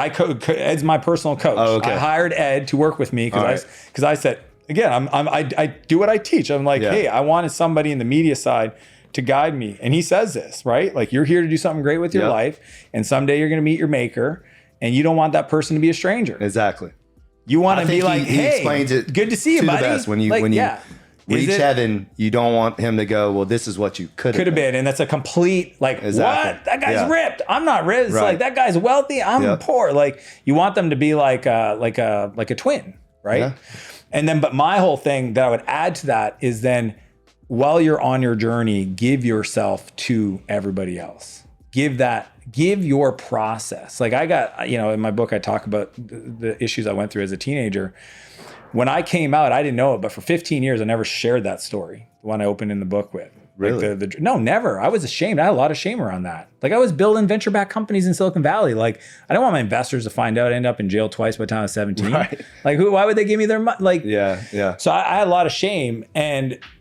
Speaker 1: Ed's my personal coach.
Speaker 2: Oh, okay.
Speaker 1: I hired Ed to work with me because I said, again, I do what I teach. I'm hey, I wanted somebody in the media side to guide me. And he says this, right? You're here to do something great with your life. And someday you're going to meet your maker and you don't want that person to be a stranger.
Speaker 2: Exactly.
Speaker 1: You want to be
Speaker 2: he explains it
Speaker 1: good to see you, buddy.
Speaker 2: The best. When you reach heaven, you don't want him to go, well, this is what you could have been.
Speaker 1: And that's a complete,
Speaker 2: exactly.
Speaker 1: What? That guy's ripped. I'm not ripped. Right. That guy's wealthy. I'm poor. You want them to be like a twin, right? Yeah. And then, but my whole thing that I would add to that is then while you're on your journey, give yourself to everybody else. Give your process. I got, in my book, I talk about the issues I went through as a teenager. When I came out, I didn't know it, but for 15 years, I never shared that story, the one I opened in the book with.
Speaker 2: Really?
Speaker 1: Like no, never. I was ashamed. I had a lot of shame around that. Like I was building venture-backed companies in Silicon Valley. Like I don't want my investors to find out, end up in jail twice by the time I was 17.
Speaker 2: Right.
Speaker 1: Like why would they give me their money? Like,
Speaker 2: Yeah.
Speaker 1: So I had a lot of shame.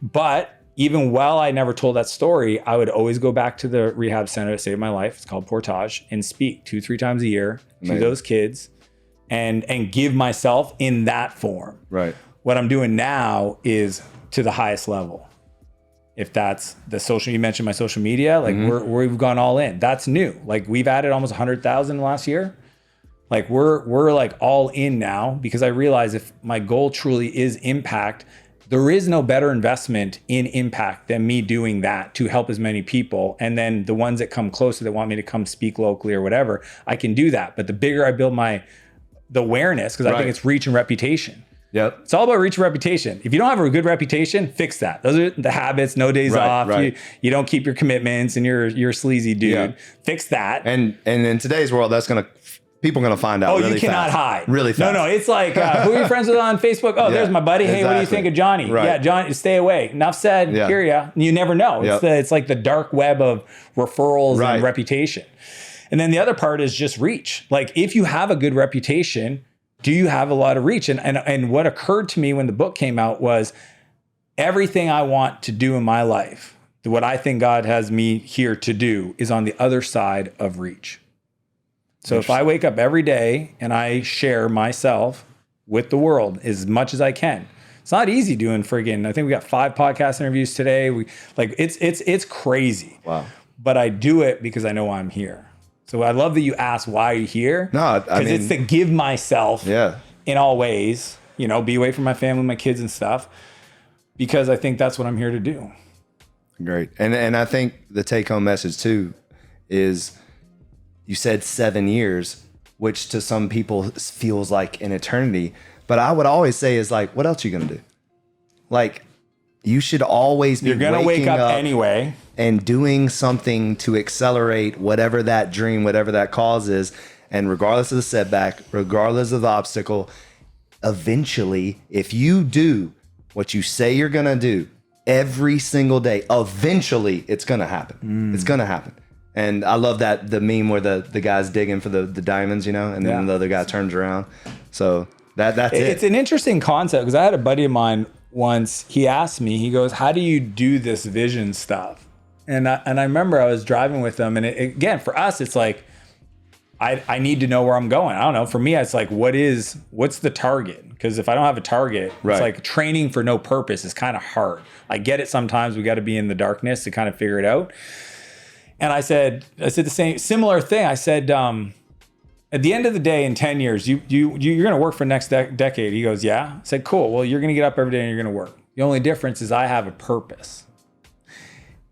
Speaker 1: But even while I never told that story, I would always go back to the rehab center that saved my life. It's called Portage, and speak 2-3 times a year to those kids and give myself in that form.
Speaker 2: Right.
Speaker 1: What I'm doing now is to the highest level. If that's the social, you mentioned my social media, like we've gone all in. That's new. Like we've added almost 100,000 last year. Like we're like all in now because I realize if my goal truly is impact, there is no better investment in impact than me doing that to help as many people. And then the ones that come closer that want me to come speak locally or whatever, I can do that. But the bigger I build the awareness, because I think it's reach and reputation.
Speaker 2: Yep.
Speaker 1: It's all about reach and reputation. If you don't have a good reputation, fix that. Those are the habits, no days off.
Speaker 2: Right.
Speaker 1: You don't keep your commitments and you're a sleazy dude. Yeah. Fix that.
Speaker 2: And in today's world, people are going to find out really
Speaker 1: you cannot
Speaker 2: fast.
Speaker 1: hide.
Speaker 2: Really fast.
Speaker 1: No, it's like, who are you friends with on Facebook? Oh, there's my buddy. Hey, what do you think of Johnny?
Speaker 2: Right.
Speaker 1: Yeah, Johnny, stay away. Enough said, hear ya. You never know. It's like the dark web of referrals and reputation. And then the other part is just reach. Like if you have a good reputation, do you have a lot of reach? And what occurred to me when the book came out was everything I want to do in my life, what I think God has me here to do is on the other side of reach. So if I wake up every day and I share myself with the world as much as I can, it's not easy doing I think we got 5 podcast interviews today. It's crazy.
Speaker 2: Wow.
Speaker 1: But I do it because I know why I'm here. So I love that you asked why you're here.
Speaker 2: No,
Speaker 1: because it's to give myself in all ways, be away from my family, my kids and stuff, because I think that's what I'm here to do.
Speaker 2: Great. And I think the take home message too is you said 7 years, which to some people feels like an eternity. But I would always say is like, what else are you going to do? Like you should always be
Speaker 1: You're going to wake up anyway.
Speaker 2: And doing something to accelerate whatever that dream, whatever that cause is. And regardless of the setback, regardless of the obstacle, eventually, if you do what you say you're going to do every single day, eventually it's going to happen. It's going to happen. And I love the meme where the guy's digging for the diamonds, and then the other guy turns around. So that's it.
Speaker 1: It's an interesting concept because I had a buddy of mine once, he asked me, he goes, how do you do this vision stuff? And I remember I was driving with them, and again, for us, it's like, I need to know where I'm going. I don't know. For me, it's like, what's the target? Because if I don't have a target, it's like training for no purpose is kind of hard. I get it sometimes. We got to be in the darkness to kind of figure it out. And I said the similar thing. I said, at the end of the day, in 10 years, you're going to work for the next decade. He goes, yeah. I said, cool. Well, you're going to get up every day and you're going to work. The only difference is I have a purpose.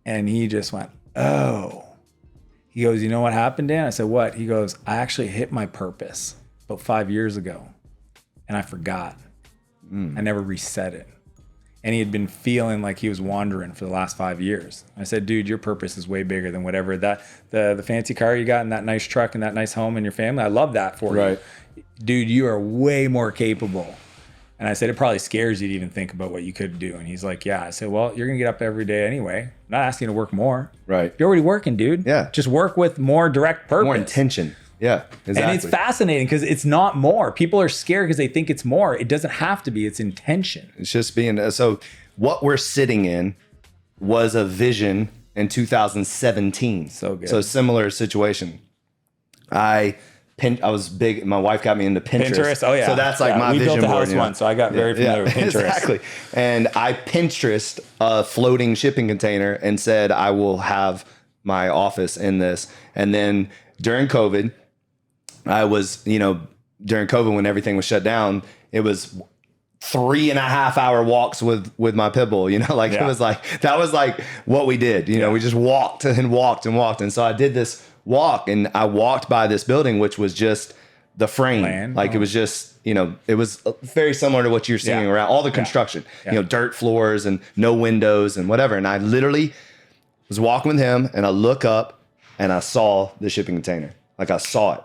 Speaker 1: And he just went, oh. He goes, you know what happened, Dan? I said, what? He goes, I actually hit my purpose about 5 years ago and I forgot. I never reset it. And he had been feeling like he was wandering for the last 5 years. I said, dude, your purpose is way bigger than whatever the fancy car you got and that nice truck and that nice home and your family. I love that for you. Dude, you are way more capable. And I said, it probably scares you to even think about what you could do. And he's like, yeah. I said, well, you're going to get up every day anyway. I'm not asking you to work more.
Speaker 2: Right.
Speaker 1: You're already working, dude.
Speaker 2: Yeah.
Speaker 1: Just work with more direct purpose.
Speaker 2: More intention. Yeah, exactly.
Speaker 1: And it's fascinating because it's not more. People are scared because they think it's more. It doesn't have to be. It's intention.
Speaker 2: It's just being, so what we're sitting in was a vision in 2017.
Speaker 1: So good.
Speaker 2: So similar situation. I was big. My wife got me into Pinterest.
Speaker 1: Oh yeah.
Speaker 2: So that's like my
Speaker 1: we
Speaker 2: vision
Speaker 1: built a
Speaker 2: board.
Speaker 1: house once, so I got very familiar with Pinterest.
Speaker 2: Exactly. And I Pinterest a floating shipping container and said I will have my office in this. And then during COVID, during COVID when everything was shut down, it was 3.5 hour walks with my pit bull. It was like that was like what we did. We just walked and walked and walked. And so I did this walk and I walked by this building, which was just the frame. It was just, it was very similar to what you're seeing around all the construction, dirt floors and no windows and whatever. And I literally was walking with him and I look up and I saw the shipping container. Like I saw it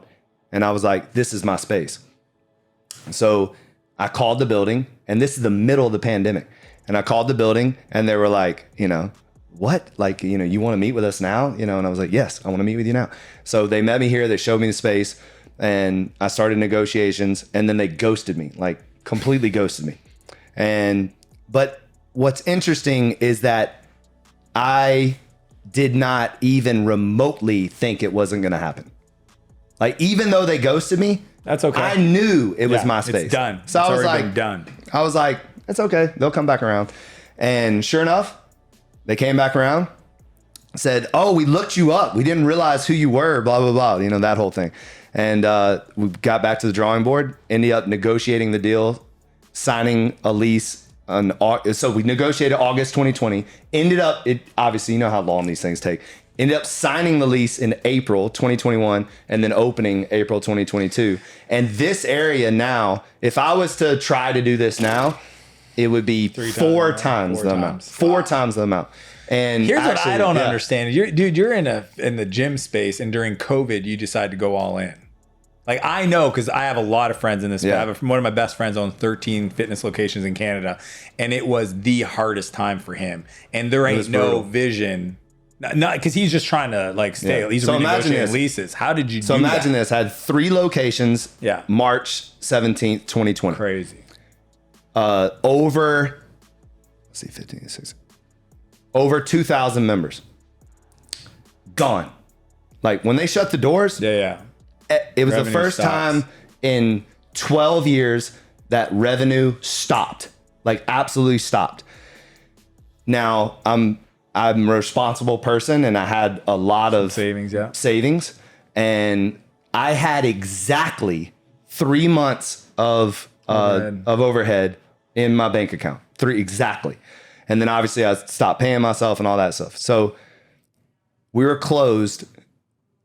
Speaker 2: and I was like, this is my space. So I called the building, and this is the middle of the pandemic. And I called the building and they were like, what? Like, you know, you want to meet with us now? You know, and I was like, yes, I want to meet with you now. So they met me here. They showed me the space and I started negotiations, and then they ghosted me, like completely ghosted me. But what's interesting is that I did not even remotely think it wasn't going to happen. Like, even though they ghosted me,
Speaker 1: that's okay.
Speaker 2: I knew it was my space.
Speaker 1: It's done.
Speaker 2: So
Speaker 1: it's
Speaker 2: I was like,
Speaker 1: done.
Speaker 2: I was like, it's okay. They'll come back around. And sure enough, they came back around, said, oh, we looked you up. We didn't realize who you were, blah, blah, blah. You know, that whole thing. And we got back to the drawing board, ended up negotiating the deal, signing a lease. So we negotiated August 2020. Ended up, obviously, you know how long these things take. Ended up signing the lease in April 2021 and then opening April 2022. And this area now, if I was to try to do this now, it would be four times the amount. Four times the amount. And
Speaker 1: here's what I don't understand. You're in the gym space, and during COVID, you decide to go all in. Like, I know, because I have a lot of friends in this. Yeah. One of my best friends owns 13 fitness locations in Canada, and it was the hardest time for him. And there ain't no vision. Not because he's just trying to like stay. Yeah. He's renegotiating leases. How did you do that? So
Speaker 2: imagine this. Had 3 locations. Yeah. March 17th, 2020.
Speaker 1: Crazy.
Speaker 2: Over, let's see, 15, 16. Over 2,000 members. Gone. Like, when they shut the doors.
Speaker 1: Yeah.
Speaker 2: It was revenue the first time in 12 years that revenue stopped. Like, absolutely stopped. Now, I'm a responsible person, and I had a lot of savings, and I had exactly 3 months of overhead in my bank account. 3 exactly. And then obviously I stopped paying myself and all that stuff. So we were closed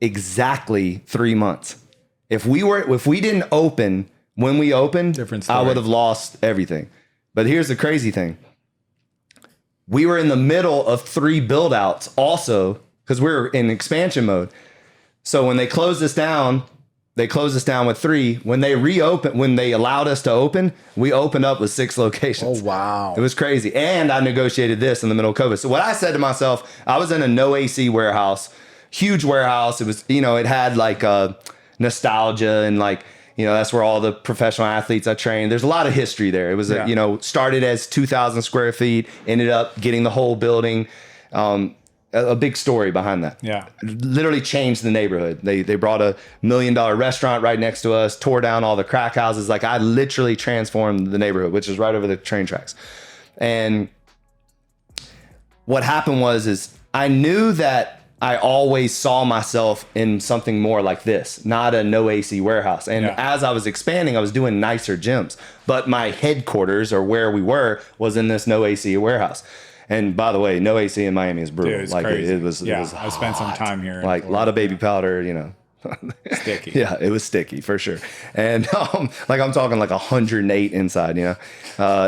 Speaker 2: exactly 3 months. If we didn't open when we opened, I would have lost everything. But here's the crazy thing. We were in the middle of 3 build outs also, because we were in expansion mode. So when they closed us down with 3. When they reopened, when they allowed us to open, we opened up with 6 locations.
Speaker 1: Oh, wow.
Speaker 2: It was crazy. And I negotiated this in the middle of COVID. So what I said to myself, I was in a no AC warehouse, huge warehouse. It was, you know, it had like nostalgia and like, you know, that's where all the professional athletes I trained. There's a lot of history there. It was, you know, started as 2,000 square feet, ended up getting the whole building. A big story behind that.
Speaker 1: Yeah.
Speaker 2: Literally changed the neighborhood. They brought $1 million restaurant right next to us, tore down all the crack houses. Like, I literally transformed the neighborhood, which is right over the train tracks. And what happened is I knew that I always saw myself in something more like this, not a no AC warehouse. And as I was expanding, I was doing nicer gyms, but my headquarters, or where we were, was in this no AC warehouse. And by the way, no AC in Miami is brutal.
Speaker 1: Dude, it's
Speaker 2: like
Speaker 1: crazy.
Speaker 2: It was
Speaker 1: I spent some time here.
Speaker 2: Like a lot of baby powder, you know.
Speaker 1: Sticky.
Speaker 2: Yeah, it was sticky for sure. And like, I'm talking like 108 inside, you know.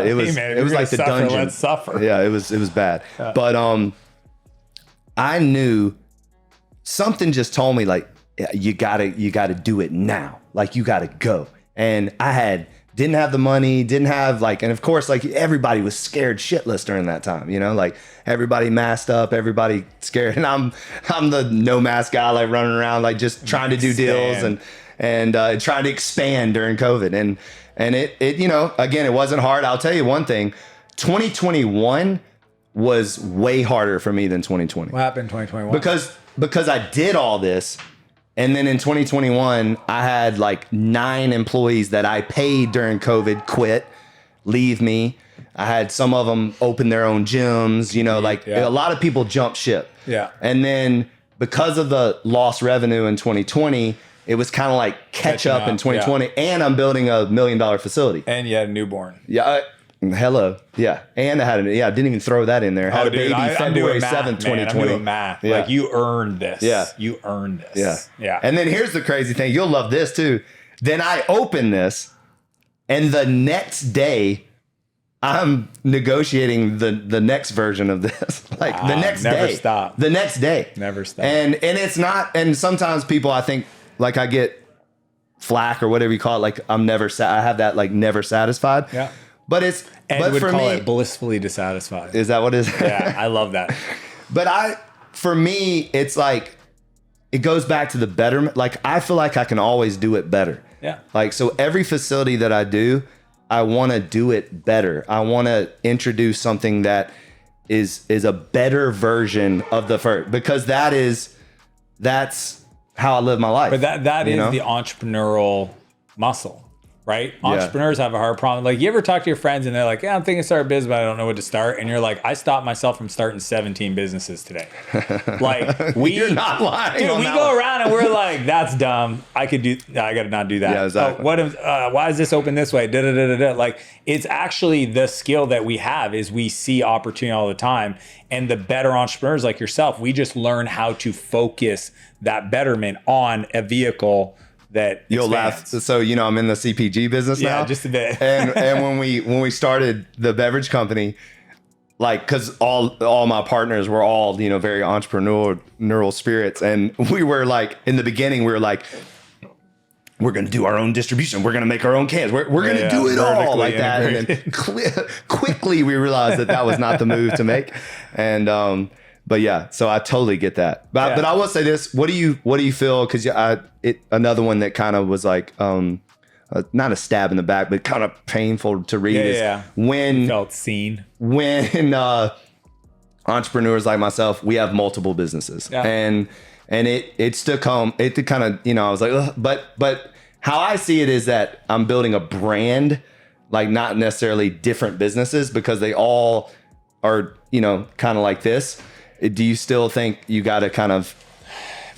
Speaker 2: It was like the dungeon.
Speaker 1: Let's suffer.
Speaker 2: Yeah, it was bad. Yeah. But I knew something just told me, like, you gotta do it now. Like, you gotta go. And I didn't have the money, didn't have like, and of course, like, everybody was scared shitless during that time, you know, like everybody masked up, everybody scared. And I'm the no mask guy, like running around, like just trying to do deals and trying to expand during COVID. And it, you know, again, it wasn't hard. I'll tell you one thing, 2021 was way harder for me than 2020.
Speaker 1: What happened in 2021?
Speaker 2: Because I did all this. And then in 2021, I had like 9 employees that I paid during COVID quit, leave me. I had some of them open their own gyms, you know, like a lot of people jumped ship.
Speaker 1: Yeah.
Speaker 2: And then because of the lost revenue in 2020, it was kind of like catch up in 2020. Yeah. And I'm building $1 million facility.
Speaker 1: And you had a newborn.
Speaker 2: Yeah. Hello. Yeah. And I didn't even throw that in there. I had a baby February 7th, 2020. I'm
Speaker 1: doing math. Yeah. Like, you earned this.
Speaker 2: Yeah.
Speaker 1: You earned this.
Speaker 2: Yeah.
Speaker 1: Yeah.
Speaker 2: And then here's the crazy thing. You'll love this too. Then I open this, and the next day I'm negotiating the next version of this. Like, the next day.
Speaker 1: Never stop.
Speaker 2: The next day.
Speaker 1: Never stop.
Speaker 2: And it's not, and sometimes people, I think, like, I get flack or whatever you call it. Like, I have that, like, never satisfied.
Speaker 1: Yeah.
Speaker 2: But it's,
Speaker 1: Ed
Speaker 2: but
Speaker 1: would
Speaker 2: for
Speaker 1: call
Speaker 2: me,
Speaker 1: it blissfully dissatisfied.
Speaker 2: Is that what it is?
Speaker 1: Yeah, I love that.
Speaker 2: But for me, it's like, it goes back to the betterment. Like, I feel like I can always do it better.
Speaker 1: Yeah.
Speaker 2: Like, so every facility that I do, I want to do it better. I want to introduce something that is a better version of the first, because that's how I live my life.
Speaker 1: But that is the entrepreneurial muscle, right?
Speaker 2: Yeah.
Speaker 1: Entrepreneurs have a hard problem. Like, you ever talk to your friends and they're like, yeah, I'm thinking of start a business, but I don't know what to start. And you're like, I stopped myself from starting 17 businesses today. Like,
Speaker 2: You're not lying.
Speaker 1: Dude, we go around and we're like, that's dumb. I got to not do that.
Speaker 2: Yeah, exactly.
Speaker 1: Why is this open this way? Like, it's actually the skill that we have is we see opportunity all the time. And the better entrepreneurs like yourself, we just learn how to focus that betterment on a vehicle that
Speaker 2: you'll laugh. So, I'm in the CPG business now.
Speaker 1: Yeah, just a bit.
Speaker 2: and when we started the beverage company, like, cause all my partners were all, very entrepreneurial spirits. And we were like, in the beginning, we were like, we're going to do our own distribution. We're going to make our own cans. We're going to do it all like that. And then quickly we realized that was not the move to make. And, but yeah, so I totally get that. But I will say this: what do you feel? Because another one that kind of was like not a stab in the back, but kind of painful to read. When
Speaker 1: you felt seen.
Speaker 2: When entrepreneurs like myself, we have multiple businesses, and it's to come. It to kind of I was like, ugh. But how I see it is that I'm building a brand, like not necessarily different businesses, because they all are kind of like this. Do you still think you got to kind of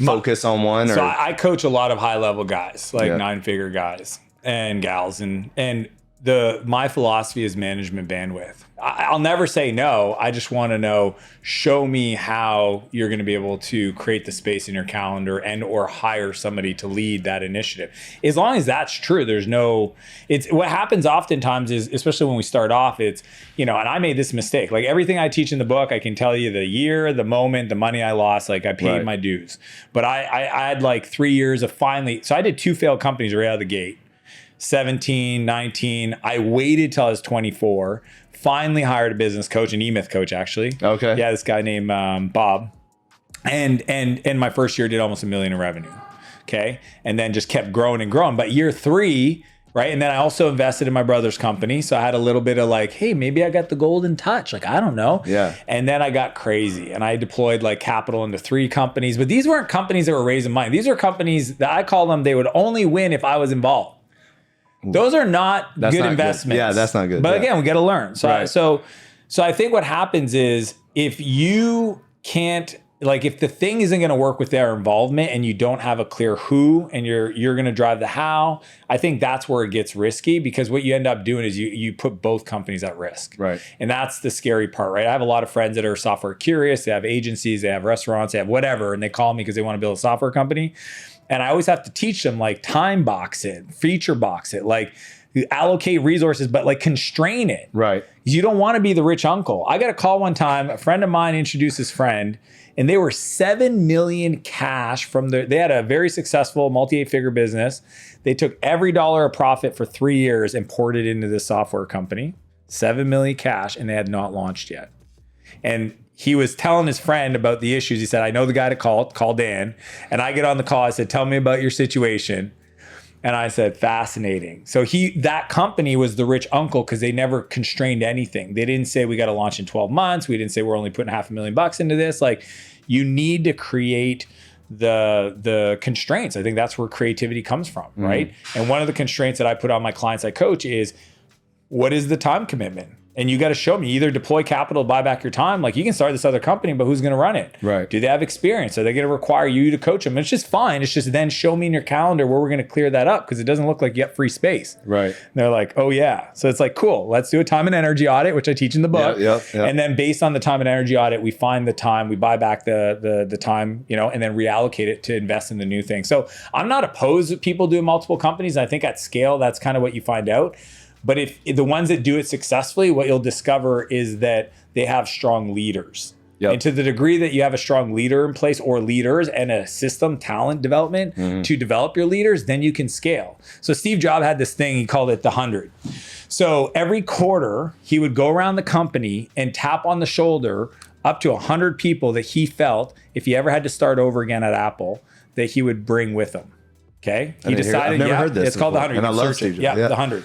Speaker 2: focus on one?
Speaker 1: So I coach a lot of high level guys, like 9-figure guys and gals, and my philosophy is management bandwidth. I'll never say no. I just want to know, show me how you're going to be able to create the space in your calendar and or hire somebody to lead that initiative. As long as that's true, it's what happens oftentimes is, especially when we start off, it's, and I made this mistake. Like, everything I teach in the book, I can tell you the year, the moment, the money I lost, like I paid my dues. But I had like 3 years of so I did 2 failed companies right out of the gate. 17, 19. I waited till I was 24. Finally hired a business coach, an E-Myth coach, actually.
Speaker 2: Okay.
Speaker 1: Yeah, this guy named Bob. And my first year did almost $1 million in revenue. Okay. And then just kept growing and growing. But year 3, right? And then I also invested in my brother's company. So I had a little bit of like, hey, maybe I got the golden touch. Like, I don't know.
Speaker 2: Yeah.
Speaker 1: And then I got crazy and I deployed like capital into 3 companies. But these weren't companies that were raising money. These are companies that I call them, they would only win if I was involved. Those are not good investments.
Speaker 2: Yeah, that's not good.
Speaker 1: But again, we got to learn. So, so I think what happens is if you can't, like, if the thing isn't going to work with their involvement and you don't have a clear who and you're going to drive the how, I think that's where it gets risky, because what you end up doing is you put both companies at risk.
Speaker 2: Right.
Speaker 1: And that's the scary part, right? I have a lot of friends that are software curious. They have agencies, they have restaurants, they have whatever, and they call me because they want to build a software company. And I always have to teach them, like, time box it, feature box it, like allocate resources, but like constrain it.
Speaker 2: Right.
Speaker 1: You don't want to be the rich uncle. I got a call one time, a friend of mine introduced his friend, and they were $7 million cash they had a very successful multi-8-figure business. They took every dollar of profit for 3 years and poured it into this software company, $7 million cash, and they had not launched yet. And he was telling his friend about the issues. He said, I know the guy to call Dan. And I get on the call. I said, tell me about your situation. And I said, fascinating. So that company was the rich uncle because they never constrained anything. They didn't say we got to launch in 12 months. We didn't say we're only putting $500,000 into this. Like, you need to create the constraints. I think that's where creativity comes from, right? And one of the constraints that I put on my clients I coach is, what is the time commitment? And you got to show me, either deploy capital, buy back your time. Like, you can start this other company, but who's going to run it?
Speaker 2: Right.
Speaker 1: Do they have experience? Are they going to require you to coach them? And it's just fine. It's just then show me in your calendar where we're going to clear that up, because it doesn't look like you have free space.
Speaker 2: Right.
Speaker 1: And they're like, oh yeah. So it's like, cool. Let's do a time and energy audit, which I teach in the book.
Speaker 2: Yep.
Speaker 1: And then based on the time and energy audit, we find the time, we buy back the time, and then reallocate it to invest in the new thing. So I'm not opposed to people doing multiple companies. I think at scale, that's kind of what you find out. But if the ones that do it successfully, what you'll discover is that they have strong leaders.
Speaker 2: Yep.
Speaker 1: And to the degree that you have a strong leader in place, or leaders and a system, talent development to develop your leaders, then you can scale. So Steve Jobs had this thing, he called it the 100. So every quarter, he would go around the company and tap on the shoulder up to 100 people that he felt, if he ever had to start over again at Apple, that he would bring with him. Okay. He decided,
Speaker 2: I've never heard this
Speaker 1: it's called the
Speaker 2: before,
Speaker 1: 100.
Speaker 2: and I love
Speaker 1: Search it.
Speaker 2: Steve.
Speaker 1: Yeah, the 100.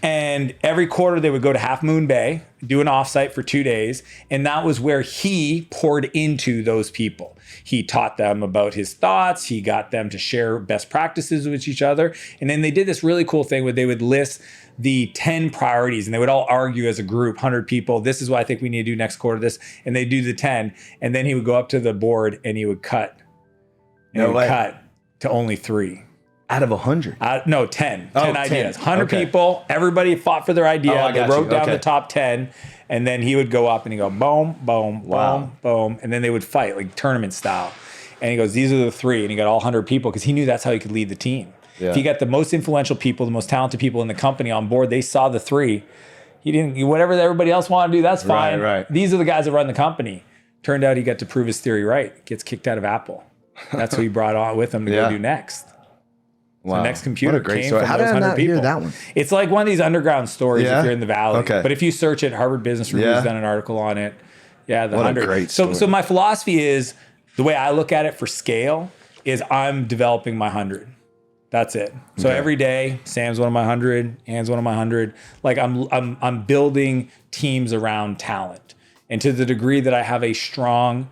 Speaker 1: And every quarter they would go to Half Moon Bay, do an offsite for 2 days. And that was where he poured into those people. He taught them about his thoughts. He got them to share best practices with each other. And then they did this really cool thing where they would list the 10 priorities and they would all argue as a group, 100 people. This is what I think we need to do next quarter, this. And they do the 10. And then he would go up to the board and he would cut. And he would cut to only 3.
Speaker 2: Out of 100?
Speaker 1: No, 10. 10 ideas.
Speaker 2: 10.
Speaker 1: 100 people. Everybody fought for their idea. They wrote down the top 10. And then he would go up and he'd go, boom, boom, boom, boom. And then they would fight, like tournament style. And he goes, these are the 3. And he got all 100 people because he knew that's how he could lead the team. Yeah. If he got the most influential people, the most talented people in the company on board, they saw the 3. He didn't, whatever everybody else wanted to do, that's fine.
Speaker 2: Right.
Speaker 1: These are the guys that run the company. Turned out he got to prove his theory right. Gets kicked out of Apple. That's who he brought on with him to go do next.
Speaker 2: Wow.
Speaker 1: So next computer came
Speaker 2: story.
Speaker 1: from
Speaker 2: How
Speaker 1: those
Speaker 2: did I
Speaker 1: 100
Speaker 2: not
Speaker 1: people.
Speaker 2: hear that one?
Speaker 1: It's like one of these underground stories if you're in the valley.
Speaker 2: Okay.
Speaker 1: But if you search it, Harvard Business Review's done an article on it. Yeah, the
Speaker 2: What
Speaker 1: 100.
Speaker 2: a great story.
Speaker 1: So my philosophy is, the way I look at it for scale is I'm developing my 100. That's it. So every day, Sam's one of my 100, Ann's one of my 100. Like I'm building teams around talent. And to the degree that I have a strong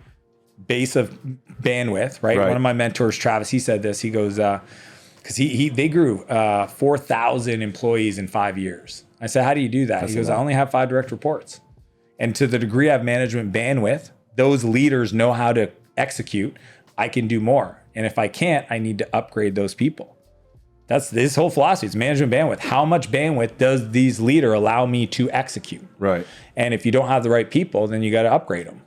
Speaker 1: base of bandwidth, right? One of my mentors, Travis, he said this. He goes, because they grew 4,000 employees in 5 years. I said, how do you do that? He goes, I only have 5 direct reports. And to the degree I have management bandwidth, those leaders know how to execute. I can do more. And if I can't, I need to upgrade those people. That's this whole philosophy. It's management bandwidth. How much bandwidth does these leader allow me to execute?
Speaker 2: Right.
Speaker 1: And if you don't have the right people, then you got to upgrade them.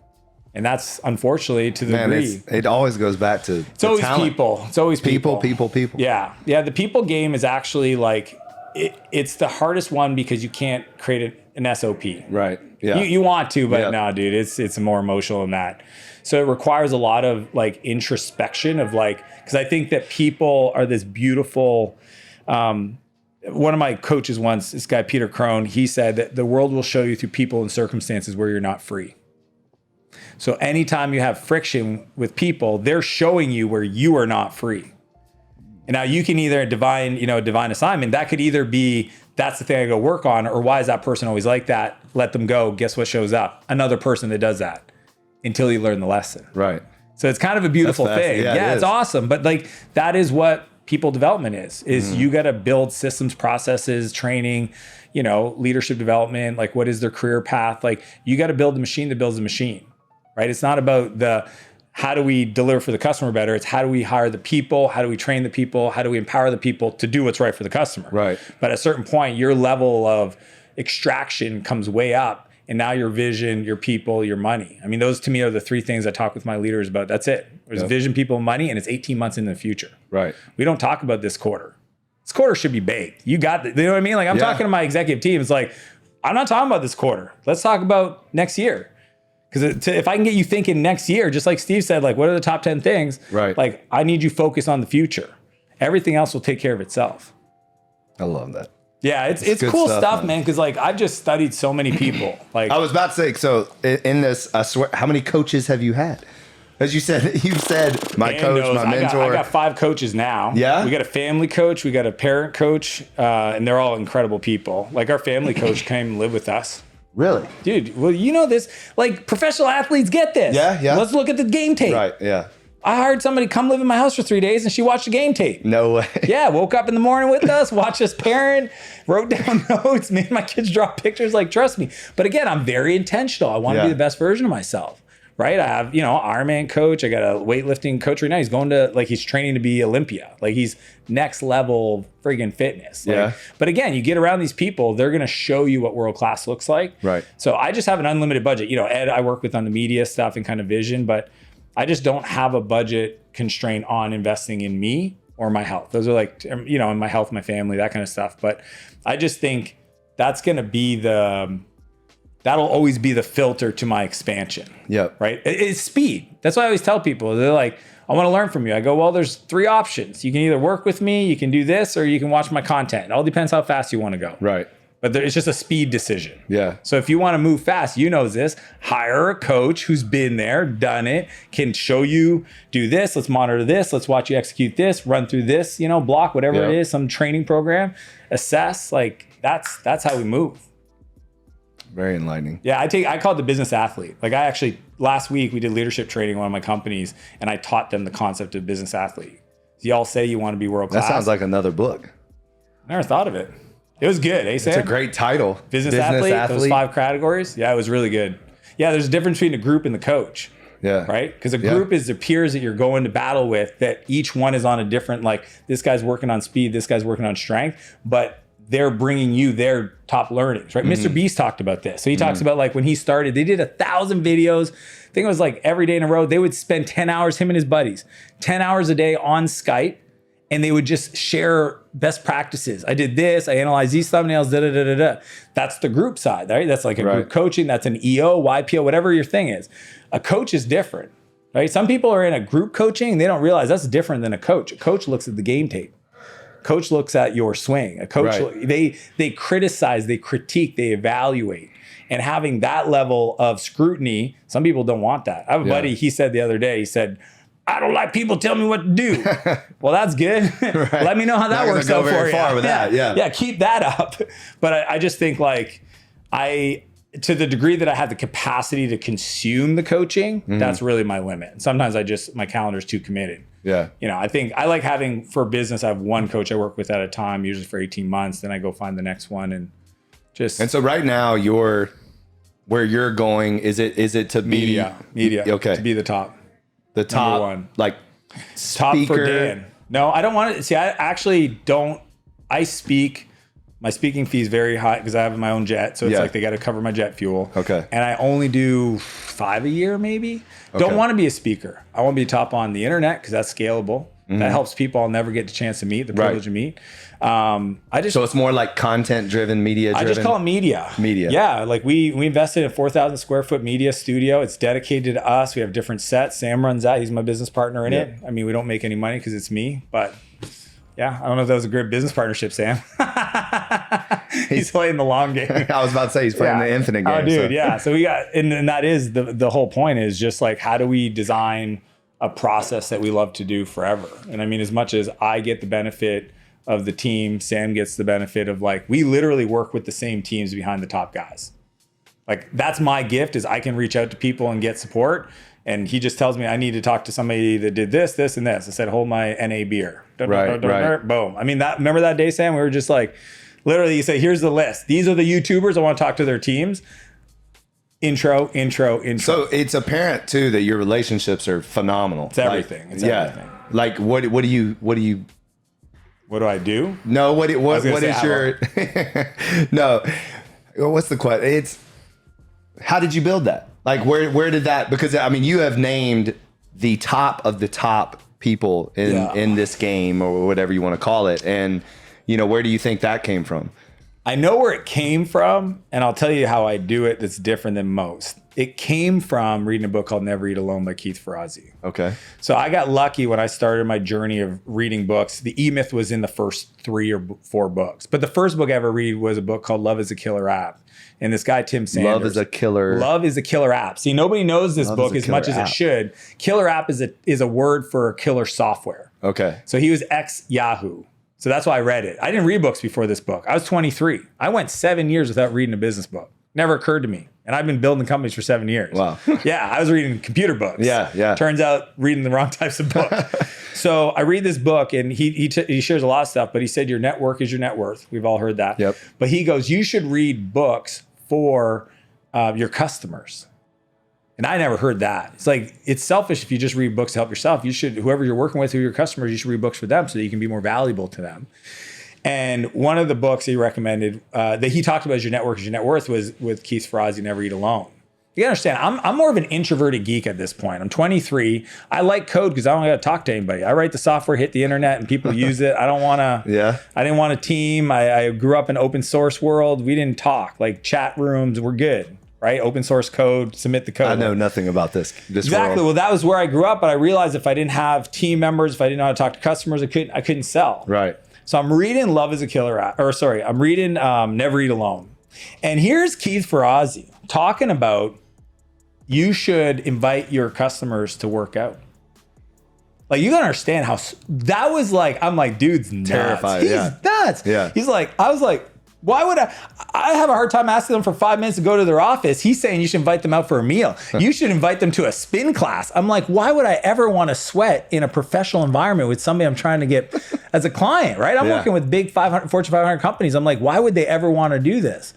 Speaker 1: And that's unfortunately to the degree.
Speaker 2: It always goes back to
Speaker 1: it's always
Speaker 2: talent.
Speaker 1: people. It's always people.
Speaker 2: People.
Speaker 1: Yeah. The people game is actually like, it's the hardest one because you can't create an SOP.
Speaker 2: Right. Yeah.
Speaker 1: You want to, but no, dude, it's more emotional than that. So it requires a lot of like introspection of like, because I think that people are this beautiful, one of my coaches once, this guy, Peter Crone, he said that the world will show you through people and circumstances where you're not free. So anytime you have friction with people, they're showing you where you are not free. And now you can either divine assignment. That could either be, that's the thing I go work on, or why is that person always like that? Let them go. Guess what shows up? Another person that does that until you learn the lesson.
Speaker 2: Right.
Speaker 1: So it's kind of a beautiful thing. Yeah, it's awesome. But like, that is what people development is you got to build systems, processes, training, leadership development. Like, what is their career path? Like, you got to build the machine that builds the machine. Right? It's not about how do we deliver for the customer better? It's how do we hire the people? How do we train the people? How do we empower the people to do what's right for the customer?
Speaker 2: Right.
Speaker 1: But at a certain point, your level of extraction comes way up. And now your vision, your people, your money. I mean, those to me are the 3 things I talk with my leaders about. That's it. There's vision, people, money, and it's 18 months in the future.
Speaker 2: Right.
Speaker 1: We don't talk about this quarter. This quarter should be baked. You got it. You know what I mean? Like, I'm talking to my executive team. It's like, I'm not talking about this quarter. Let's talk about next year. Because if I can get you thinking next year, just like Steve said, like, what are the top 10 things?
Speaker 2: Right.
Speaker 1: Like, I need you focused on the future. Everything else will take care of itself.
Speaker 2: I love that.
Speaker 1: Yeah, it's cool stuff, man. Because like, I've just studied so many people. Like,
Speaker 2: I was about to say, so in this, I swear, how many coaches have you had? As you said, my coach, my mentor.
Speaker 1: I got 5 coaches now.
Speaker 2: Yeah.
Speaker 1: We got a family coach, we got a parent coach, and they're all incredible people. Like, our family coach came and lived with us.
Speaker 2: Really?
Speaker 1: Dude, well, you know this. Like, professional athletes get this.
Speaker 2: Yeah.
Speaker 1: Let's look at the game tape.
Speaker 2: Right, yeah.
Speaker 1: I hired somebody to come live in my house for 3 days, and she watched the game tape.
Speaker 2: No way.
Speaker 1: Yeah, woke up in the morning with us, watched us parent, wrote down notes, made my kids draw pictures. Like, trust me. But again, I'm very intentional. I want to be the best version of myself, right? I have, Ironman coach. I got a weightlifting coach right now. He's going to, like, he's training to be Olympia. Like, he's next level friggin' fitness. Like, but again, you get around these people, they're going to show you what world-class looks like.
Speaker 2: Right.
Speaker 1: So I just have an unlimited budget. Ed, I work with on the media stuff and kind of vision, but I just don't have a budget constraint on investing in me or my health. Those are like, in my health, my family, that kind of stuff. But I just think that's going to be that'll always be the filter to my expansion.
Speaker 2: Yep.
Speaker 1: Right. It's speed. That's why I always tell people, they're like, I want to learn from you. I go, well, there's 3 options. You can either work with me, you can do this, or you can watch my content. It all depends how fast you want to go.
Speaker 2: Right.
Speaker 1: but it's just a speed decision.
Speaker 2: Yeah.
Speaker 1: So if you want to move fast, this, hire a coach who's been there, done it, can show you, do this, let's monitor this, let's watch you execute this, run through this, block, whatever it is, some training program, assess, like that's how we move.
Speaker 2: Very enlightening.
Speaker 1: Yeah, I call it the business athlete. Like last week we did leadership training in one of my companies and I taught them the concept of business athlete. So y'all say you want to be world class.
Speaker 2: That sounds like another book.
Speaker 1: I never thought of it. It was good, eh, Sam?
Speaker 2: It's a great title.
Speaker 1: Business athlete, those 5 categories. Yeah, it was really good. Yeah, there's a difference between a group and the coach.
Speaker 2: Yeah.
Speaker 1: Right? Because a group is the peers that you're going to battle with, that each one is on a different, like this guy's working on speed, this guy's working on strength, but they're bringing you their top learnings, right? Mr. Beast talked about this. So he talks about like when he started, they did 1,000 videos. I think it was like every day in a row. They would spend 10 hours, him and his buddies, 10 hours a day on Skype. And they would just share best practices. I did this, I analyzed these thumbnails, da-da-da-da-da. That's the group side, right? That's like a group coaching. That's an EO, YPO, whatever your thing is. A coach is different, right? Some people are in a group coaching and they don't realize that's different than a coach. A coach looks at the game tape. Coach looks at your swing. A coach, they criticize, they critique, they evaluate. And having that level of scrutiny, some people don't want that. I have a buddy, he said the other day, he said, I don't like people telling me what to do. Well, that's good. Let me know how that works out for you.
Speaker 2: Far with that.
Speaker 1: Yeah, keep that up. But I just think like to the degree that I have the capacity to consume the coaching, that's really my limit. Sometimes my calendar's too committed.
Speaker 2: Yeah.
Speaker 1: I think I like having, for business, I have one coach I work with at a time, usually for 18 months. Then I go find the next one and just.
Speaker 2: And so right now where you're going, is it to be
Speaker 1: media.
Speaker 2: Okay.
Speaker 1: To be the top.
Speaker 2: The top
Speaker 1: one.
Speaker 2: Like
Speaker 1: top
Speaker 2: speaker.
Speaker 1: for Dan. No, I don't want to. See, I actually don't. I speak. My speaking fee is very high because I have my own jet. So it's like they got to cover my jet fuel.
Speaker 2: Okay.
Speaker 1: And I only do 5 a year, maybe.
Speaker 2: Okay.
Speaker 1: Don't want to be a speaker. I want to be top on the internet because that's scalable. That helps people I'll never get the chance to meet, the privilege to meet. So
Speaker 2: it's more like content driven, media driven.
Speaker 1: I just call it media. Yeah, like we invested in a 4,000 square foot media studio. It's dedicated to us. We have different sets. Sam runs that. He's my business partner in it. I mean, we don't make any money because it's me, but yeah, I don't know if that was a great business partnership, Sam. He's playing the long game.
Speaker 2: I was about to say he's playing the infinite game.
Speaker 1: Oh, dude, yeah. So we got, and that is the whole point is just like, how do we design a process that we love to do forever? And I mean, as much as I get the benefit of the team, Sam gets the benefit of like, we literally work with the same teams behind the top guys. Like that's my gift is I can reach out to people and get support. And he just tells me I need to talk to somebody that did this, this, and this. I said, hold my NA beer.
Speaker 2: Right.
Speaker 1: Boom. I mean, remember that day, Sam? We were just like, literally you say, here's the list. These are the YouTubers I want to talk to their teams. Intro.
Speaker 2: So it's apparent too that your relationships are phenomenal.
Speaker 1: It's everything. It's everything.
Speaker 2: Like what do you
Speaker 1: what do I do?
Speaker 2: No, what is your no. What's the question? It's how did you build that? Like where did that, because I mean you have named the top of the top people in this game or whatever you want to call it. And where do you think that came from?
Speaker 1: I know where it came from, and I'll tell you how I do it that's different than most. It came from reading a book called Never Eat Alone by Keith Ferrazzi.
Speaker 2: Okay.
Speaker 1: So I got lucky when I started my journey of reading books. The E-Myth was in the first 3 or 4 books. But the first book I ever read was a book called Love is a Killer App. And this guy, Tim Sanders.
Speaker 2: Love is a killer
Speaker 1: app. See, nobody knows this book as much as it should. Killer app is a word for killer software.
Speaker 2: Okay.
Speaker 1: So he was ex-Yahoo. So that's why I read it. I didn't read books before this book. I was 23. I went 7 years without reading a business book. Never occurred to me. And I've been building companies for 7 years.
Speaker 2: Wow.
Speaker 1: Yeah, I was reading computer books.
Speaker 2: Yeah.
Speaker 1: Turns out reading the wrong types of books. So I read this book and he shares a lot of stuff, but he said your network is your net worth. We've all heard that.
Speaker 2: Yep.
Speaker 1: But he goes, you should read books for your customers. And I never heard that. It's like, it's selfish if you just read books to help yourself. You should, whoever you're working with, who are your customers, you should read books for them so that you can be more valuable to them. And one of the books he recommended that he talked about as your network is your net worth was with Keith Ferrazzi, Never Eat Alone. You gotta understand, I'm more of an introverted geek at this point. I'm 23. I like code because I don't gotta talk to anybody. I write the software, hit the internet, and people use it. I don't wanna, I didn't want a team. I grew up in open source world. We didn't talk. Like chat rooms, we're good, right? Open source code, submit the code.
Speaker 2: I know nothing about this
Speaker 1: exactly.
Speaker 2: world.
Speaker 1: Well, that was where I grew up, but I realized if I didn't have team members, if I didn't know how to talk to customers, I couldn't sell.
Speaker 2: Right.
Speaker 1: So I'm reading Love is a Killer, I'm reading Never Eat Alone. And here's Keith Ferrazzi talking about you should invite your customers to work out. Like, you gotta understand how that was like, I'm like, dude's nuts.
Speaker 2: Terrified,
Speaker 1: He's
Speaker 2: yeah.
Speaker 1: nuts.
Speaker 2: Yeah.
Speaker 1: He's like, I was like, why would I have a hard time asking them for 5 minutes to go to their office. He's saying you should invite them out for a meal. You should invite them to a spin class. I'm like, why would I ever want to sweat in a professional environment with somebody I'm trying to get as a client, right? I'm working with big Fortune 500 companies. I'm like, why would they ever want to do this?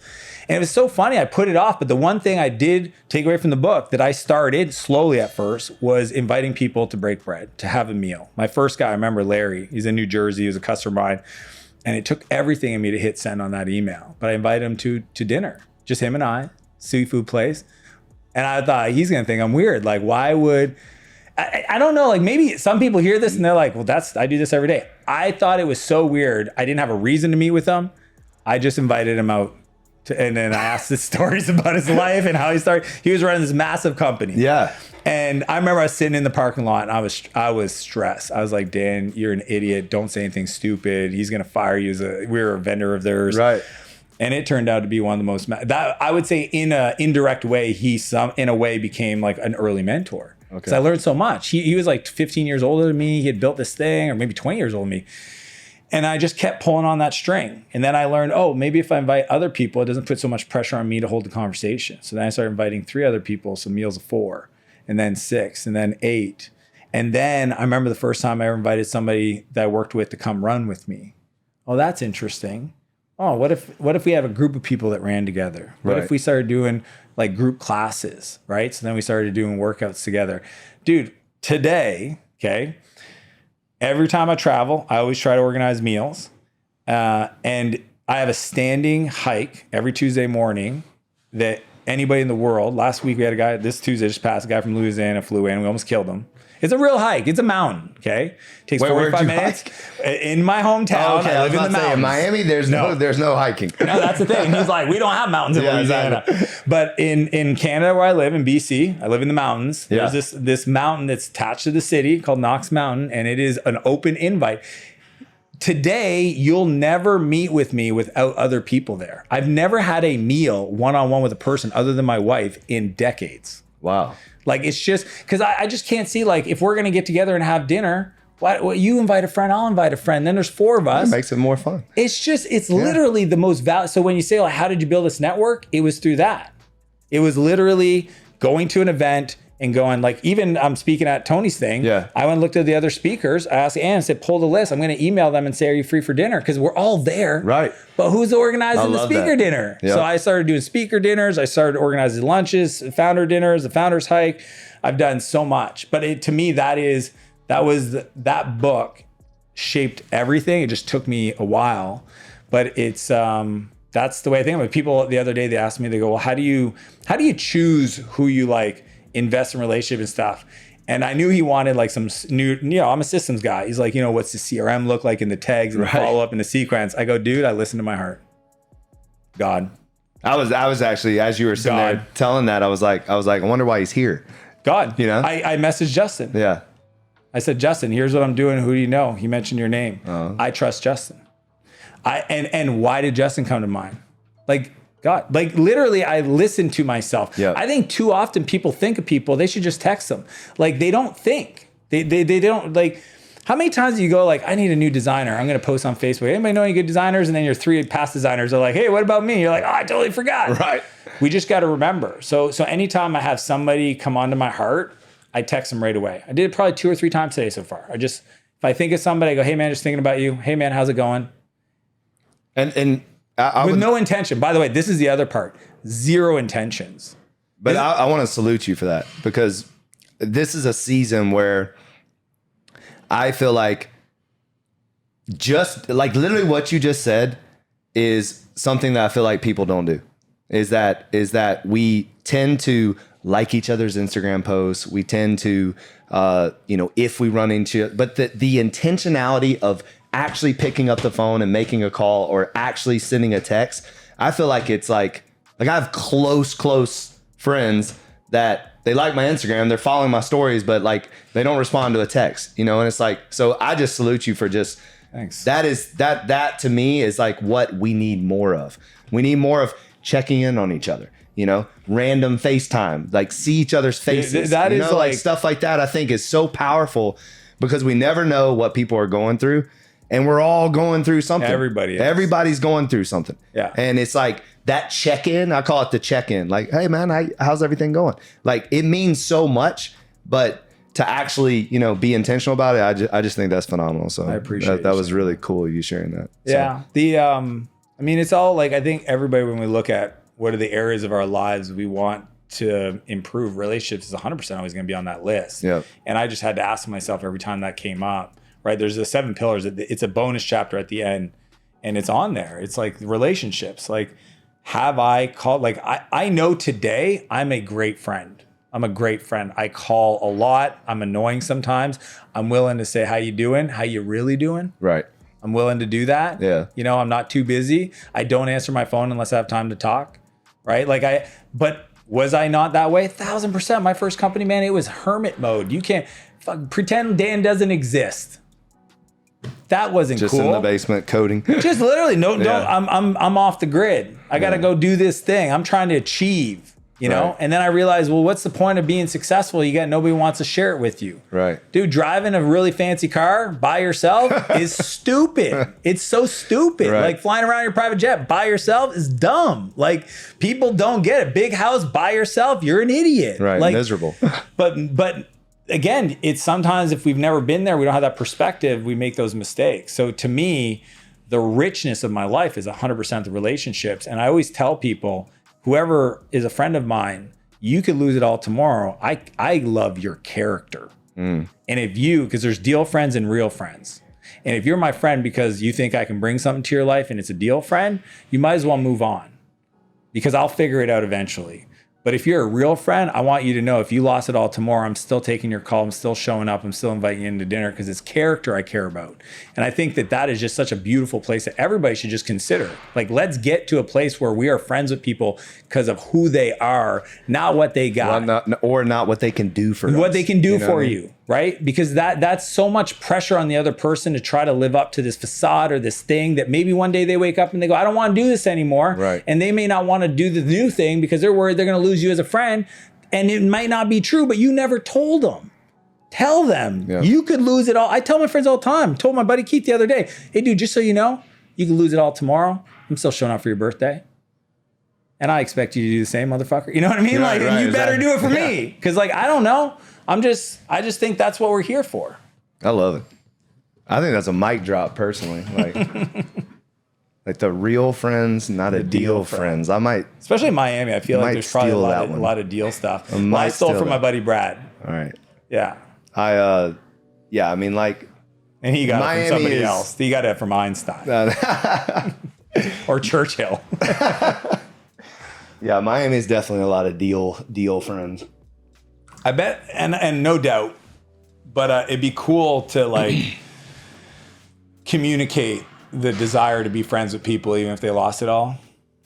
Speaker 1: And it was so funny, I put it off. But the one thing I did take away from the book that I started slowly at first was inviting people to break bread, to have a meal. My first guy, I remember Larry, he's in New Jersey, he was a customer of mine. And it took everything in me to hit send on that email. But I invited him to dinner, just him and I, seafood place. And I thought, he's gonna think I'm weird. Like, why would, I don't know, like maybe some people hear this and they're like, well, I do this every day. I thought it was so weird. I didn't have a reason to meet with him. I just invited him out. And then I asked his stories about his life and how he started. He was running this massive company.
Speaker 2: Yeah.
Speaker 1: And I remember I was sitting in the parking lot and I was stressed. I was like, Dan, you're an idiot. Don't say anything stupid. He's going to fire you we're a vendor of theirs.
Speaker 2: Right.
Speaker 1: And it turned out to be one of the most, that I would say in an indirect way, in a way became like an early mentor. Because I learned so much. He was like 15 years older than me. He had built this thing, or maybe 20 years older than me. And I just kept pulling on that string. And then I learned, maybe if I invite other people, it doesn't put so much pressure on me to hold the conversation. So then I started inviting 3 other people, so meals of 4, and then 6, and then 8. And then I remember the first time I ever invited somebody that I worked with to come run with me. Oh, that's interesting. Oh, what if we have a group of people that ran together? What if we started doing like group classes, right? So then we started doing workouts together. Dude, today, okay, every time I travel, I always try to organize meals. And I have a standing hike every Tuesday morning that anybody in the world, last week we had a guy, this Tuesday just passed, a guy from Louisiana flew in, we almost killed him. It's a real hike. It's a mountain, okay? It takes 45 minutes. In my hometown, I live in the mountains.
Speaker 2: In Miami, there's no hiking.
Speaker 1: No, that's the thing. He's like, we don't have mountains in Louisiana. Exactly. But in Canada, where I live, in BC, I live in the mountains. There's this mountain that's attached to the city called Knox Mountain, and it is an open invite. Today, you'll never meet with me without other people there. I've never had a meal one-on-one with a person other than my wife in decades.
Speaker 2: Wow.
Speaker 1: Like, it's just, because I just can't see, like, if we're going to get together and have dinner, you invite a friend, I'll invite a friend, then there's 4 of us.
Speaker 2: It makes it more fun.
Speaker 1: It's literally the most valuable. So when you say, like, how did you build this network? It was through that. It was literally going to an event and going, like, even I'm speaking at Tony's thing. Yeah. I went and looked at the other speakers. I asked Ann, I said, pull the list. I'm going to email them and say, are you free for dinner? Because we're all there. Right. But who's organizing the speaker dinner? Yep. So I started doing speaker dinners. I started organizing lunches, founder dinners, the founder's hike. I've done so much. But to me, that book shaped everything. It just took me a while. But it's that's the way I think of it. People the other day, they asked me, they go, well, how do you choose who you like invest in relationship and stuff? And I knew he wanted like some new, I'm a systems guy. He's like, what's the CRM look like in the tags and the follow up and the sequence? I go, dude, I listen to my heart. God.
Speaker 2: I was actually, as you were sitting there telling that, I was like, I wonder why he's here.
Speaker 1: God. I messaged Justin. Yeah. I said, Justin, here's what I'm doing. Who do you know? He mentioned your name. I trust Justin. And why did Justin come to mind? Like, God, like literally I listen to myself. Yep. I think too often people think of people, they should just text them. Like they don't think. They don't, like, how many times do you go like, I need a new designer. I'm going to post on Facebook. Anybody know any good designers? And then your 3 past designers are like, hey, what about me? You're like, oh, I totally forgot. Right. We just got to remember. So anytime I have somebody come onto my heart, I text them right away. I did it probably 2 or 3 times today so far. If I think of somebody, I go, hey man, just thinking about you. Hey man, how's it going? And with no intention. By the way, this is the other part. 0 intentions.
Speaker 2: But I want to salute you for that, because this is a season where I feel like just like literally what you just said is something that I feel like people don't do. Is that we tend to like each other's Instagram posts. We tend to, if we run into it, but the intentionality of actually picking up the phone and making a call or actually sending a text, I feel like it's like I have close friends that they like my Instagram, they're following my stories, but like they don't respond to a text, and it's like, so I just salute you for just,
Speaker 1: Thanks.
Speaker 2: That to me is like what we need more of. We need more of checking in on each other, random FaceTime, like see each other's faces.
Speaker 1: That is
Speaker 2: like stuff like that, I think is so powerful because we never know what people are going through, and we're all going through something. Everybody's going through something.
Speaker 1: Yeah.
Speaker 2: And it's like that check-in, I call it the check-in. Like, hey man, how's everything going? Like it means so much, but to actually, be intentional about it, I just think that's phenomenal. So
Speaker 1: I appreciate
Speaker 2: that was really cool you sharing that.
Speaker 1: Yeah.
Speaker 2: So.
Speaker 1: It's all like, I think everybody, when we look at what are the areas of our lives we want to improve, relationships is 100% always going to be on that list.
Speaker 2: Yeah.
Speaker 1: And I just had to ask myself every time that came up, right? There's the 7 pillars. It's a bonus chapter at the end and it's on there. It's like relationships. Like, have I called, like, I know today I'm a great friend. I'm a great friend. I call a lot. I'm annoying sometimes. I'm willing to say, how you doing? How you really doing?
Speaker 2: Right.
Speaker 1: I'm willing to do that.
Speaker 2: Yeah.
Speaker 1: I'm not too busy. I don't answer my phone unless I have time to talk. Right. But was I not that way? 1,000%. My first company, man, it was hermit mode. You can't pretend Dan doesn't exist. That wasn't
Speaker 2: just
Speaker 1: cool.
Speaker 2: Just in the basement coding.
Speaker 1: Just literally, no, I'm off the grid. I got to go do this thing. I'm trying to achieve.
Speaker 2: Right.
Speaker 1: And then I realized, well, what's the point of being successful? Nobody wants to share it with you.
Speaker 2: Right.
Speaker 1: Dude, driving a really fancy car by yourself is stupid. It's so stupid.
Speaker 2: Right.
Speaker 1: Like flying around your private jet by yourself is dumb. Like people don't get it. Big house by yourself, you're an idiot.
Speaker 2: Right.
Speaker 1: Like,
Speaker 2: miserable.
Speaker 1: But again, it's sometimes if we've never been there, we don't have that perspective, we make those mistakes. So to me, the richness of my life is 100% the relationships. And I always tell people, whoever is a friend of mine, you could lose it all tomorrow. I love your character. And because there's deal friends and real friends. And if you're my friend because you think I can bring something to your life and it's a deal friend, you might as well move on because I'll figure it out eventually. But if you're a real friend, I want you to know if you lost it all tomorrow, I'm still taking your call. I'm still showing up. I'm still inviting you into dinner because it's character I care about. And I think that is just such a beautiful place that everybody should just consider. Like, let's get to a place where we are friends with people because of who they are, not what they got.
Speaker 2: Not what they can do for us.
Speaker 1: What they can do for you, right? Because that's so much pressure on the other person to try to live up to this facade or this thing that maybe one day they wake up and they go, I don't want to do this anymore.
Speaker 2: Right.
Speaker 1: And they may not want to do the new thing because they're worried they're going to lose you as a friend. And it might not be true, but you never told them. Tell them. Yeah. You could lose it all. I tell my friends all the time. I told my buddy Keith the other day, hey dude, just so you know, you can lose it all tomorrow. I'm still showing up for your birthday. And I expect you to do the same, motherfucker. You know what I mean?
Speaker 2: Right,
Speaker 1: you better do it for me. Because I don't know. I just think that's what we're here for.
Speaker 2: I love it. I think that's a mic drop personally. Like the real friends, not a deal friends. I might,
Speaker 1: especially in Miami. I feel like there's probably a lot of deal stuff. I stole from my buddy Brad.
Speaker 2: All right.
Speaker 1: Yeah.
Speaker 2: And
Speaker 1: he got Miami it from somebody else. He got it from Einstein or Churchill.
Speaker 2: Yeah, Miami is definitely a lot of deal friends.
Speaker 1: I bet, and no doubt, but it'd be cool to communicate the desire to be friends with people, even if they lost it all.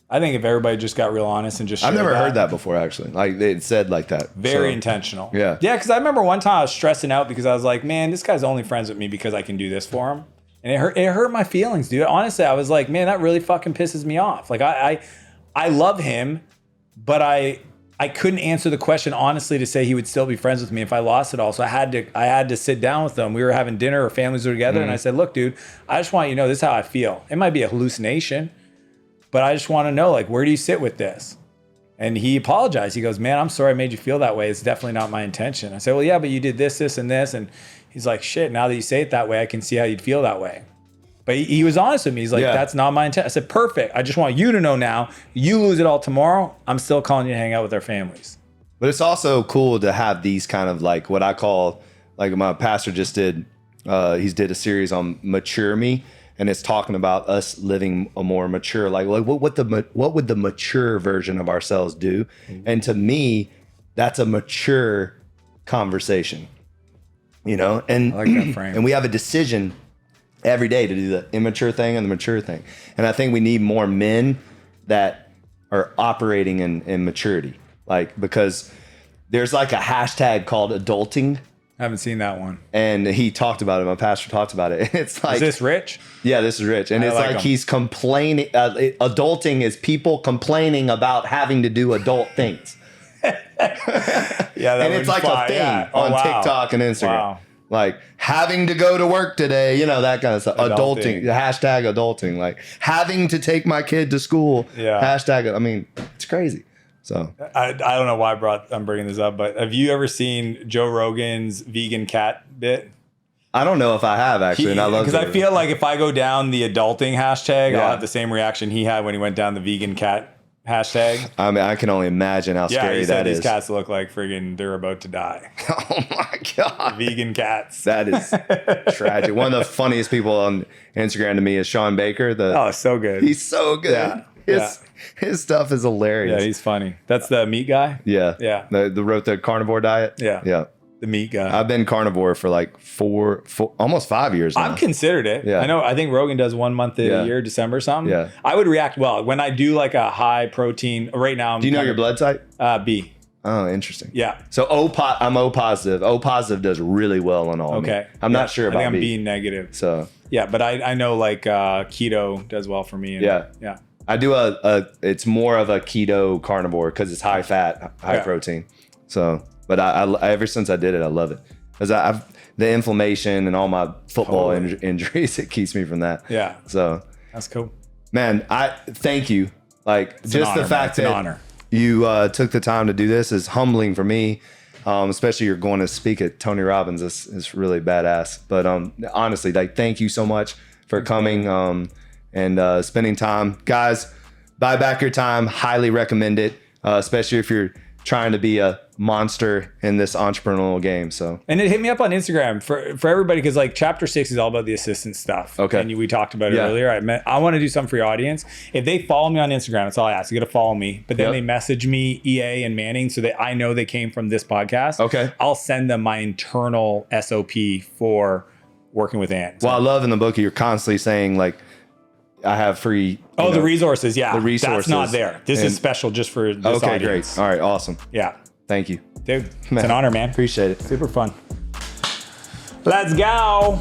Speaker 1: I think if everybody just got real honest and just
Speaker 2: I've never heard that before, actually. Like they said like that.
Speaker 1: Very intentional.
Speaker 2: Yeah.
Speaker 1: Yeah, because I remember one time I was stressing out because I was like, man, this guy's only friends with me because I can do this for him. And it hurt my feelings, dude. Honestly, I was like, man, that really fucking pisses me off. Like I love him, but I couldn't answer the question honestly to say he would still be friends with me if I lost it all. So I had to sit down with them. We were having dinner, our families were together, and I said, look, dude, I just want you to know this is how I feel. It might be a hallucination, but I just want to know, where do you sit with this? And he apologized. He goes, man, I'm sorry I made you feel that way. It's definitely not my intention. I said, well, yeah, but you did this, this, and this. And he's like, shit, now that you say it that way, I can see how you'd feel that way. But he was honest with me. He's like, that's not my intent. I said, perfect. I just want you to know now, you lose it all tomorrow, I'm still calling you to hang out with our families.
Speaker 2: But it's also cool to have these kind of what I call, my pastor just did, he did a series on Mature Me. And it's talking about us living a more mature, what would the mature version of ourselves do? Mm-hmm. And to me, that's a mature conversation, And I like that frame. And we have a decision every day to do the immature thing and the mature thing. And I think we need more men that are operating in maturity, because there's a hashtag called adulting
Speaker 1: I haven't seen that one.
Speaker 2: And he talked about it. My pastor talked about it. It's like,
Speaker 1: Is this Rich?
Speaker 2: yeah, this is Rich. And it's like
Speaker 1: him.
Speaker 2: he's complaining. Adulting is people complaining about having to do adult things.
Speaker 1: Yeah,
Speaker 2: And it's like a thing on TikTok and Instagram.
Speaker 1: Wow.
Speaker 2: Like having to go to work today, you know, that kind of stuff. Adulting, hashtag adulting, like having to take my kid to school.
Speaker 1: Yeah.
Speaker 2: Hashtag, I mean, it's crazy. So
Speaker 1: I don't know why I'm bringing this up, but have you ever seen Joe Rogan's vegan cat bit?
Speaker 2: I don't know if I have actually, and I love it.
Speaker 1: Because I feel like if I go down the adulting hashtag,
Speaker 2: Yeah.
Speaker 1: I'll have the same reaction he had when he went down the vegan cat hashtag.
Speaker 2: I mean, I can only imagine how
Speaker 1: Yeah,
Speaker 2: scary
Speaker 1: he said
Speaker 2: that
Speaker 1: these
Speaker 2: is.
Speaker 1: cats look like friggin' they're about to die.
Speaker 2: Oh my God.
Speaker 1: Vegan cats.
Speaker 2: That is tragic. One of the funniest people on Instagram to me is Sean Baker.
Speaker 1: Oh, so good.
Speaker 2: He's so good.
Speaker 1: Yeah.
Speaker 2: His stuff is hilarious.
Speaker 1: Yeah, he's funny. That's the meat guy?
Speaker 2: Yeah.
Speaker 1: Yeah.
Speaker 2: The wrote the carnivore diet.
Speaker 1: Yeah.
Speaker 2: Yeah.
Speaker 1: The meat guy.
Speaker 2: I've been carnivore for like four almost 5 years now.
Speaker 1: I've considered it.
Speaker 2: Yeah.
Speaker 1: I think Rogan does 1 month a
Speaker 2: Yeah.
Speaker 1: year, December or something.
Speaker 2: Yeah.
Speaker 1: I would react well. When I do like a high protein, right now I'm
Speaker 2: Do you know your blood type?
Speaker 1: B.
Speaker 2: Oh, interesting.
Speaker 1: Yeah.
Speaker 2: So I'm O positive. O positive does really well on all.
Speaker 1: Okay.
Speaker 2: Meat. I'm not sure about
Speaker 1: I think I'm
Speaker 2: B.
Speaker 1: B negative.
Speaker 2: So
Speaker 1: Yeah, but I know like keto does well for me. And,
Speaker 2: Yeah.
Speaker 1: Yeah.
Speaker 2: I do it's more of a keto carnivore because it's high fat, high
Speaker 1: Yeah.
Speaker 2: protein. So, but I ever since I did it, I love it because I've the inflammation and all my football injuries. It keeps me from that.
Speaker 1: Yeah.
Speaker 2: So,
Speaker 1: That's cool.
Speaker 2: man, I thank you. Like
Speaker 1: It's an
Speaker 2: just
Speaker 1: honor,
Speaker 2: the fact
Speaker 1: man. It's
Speaker 2: that
Speaker 1: an honor.
Speaker 2: you took the time to do this is humbling for me. Especially you're going to speak at Tony Robbins. Is really badass. But honestly, like thank you so much for coming and spending time. Guys, buy back your time. Highly recommend it, especially if you're trying to be a monster in this entrepreneurial game. So
Speaker 1: And it hit me up on Instagram for everybody because like chapter 6 is all about the assistant stuff.
Speaker 2: Okay.
Speaker 1: And we talked about it
Speaker 2: Yeah.
Speaker 1: earlier. I want to do something for your audience. If they follow me on Instagram, that's all I ask. You got to follow me. But then
Speaker 2: Yep.
Speaker 1: they message me, EA and Manning, so that I know they came from this podcast.
Speaker 2: Okay.
Speaker 1: I'll send them my internal SOP for working with Ant.
Speaker 2: well, I love in the book you're constantly saying like I have free.
Speaker 1: Oh, the resources. Yeah.
Speaker 2: the resources.
Speaker 1: That's not there. This
Speaker 2: And-
Speaker 1: is special just for this
Speaker 2: Okay,
Speaker 1: audience.
Speaker 2: great. All right, awesome.
Speaker 1: Yeah.
Speaker 2: Thank you.
Speaker 1: Dude, it's
Speaker 2: Man,
Speaker 1: an honor, man.
Speaker 2: Appreciate it.
Speaker 1: Super fun. Let's go.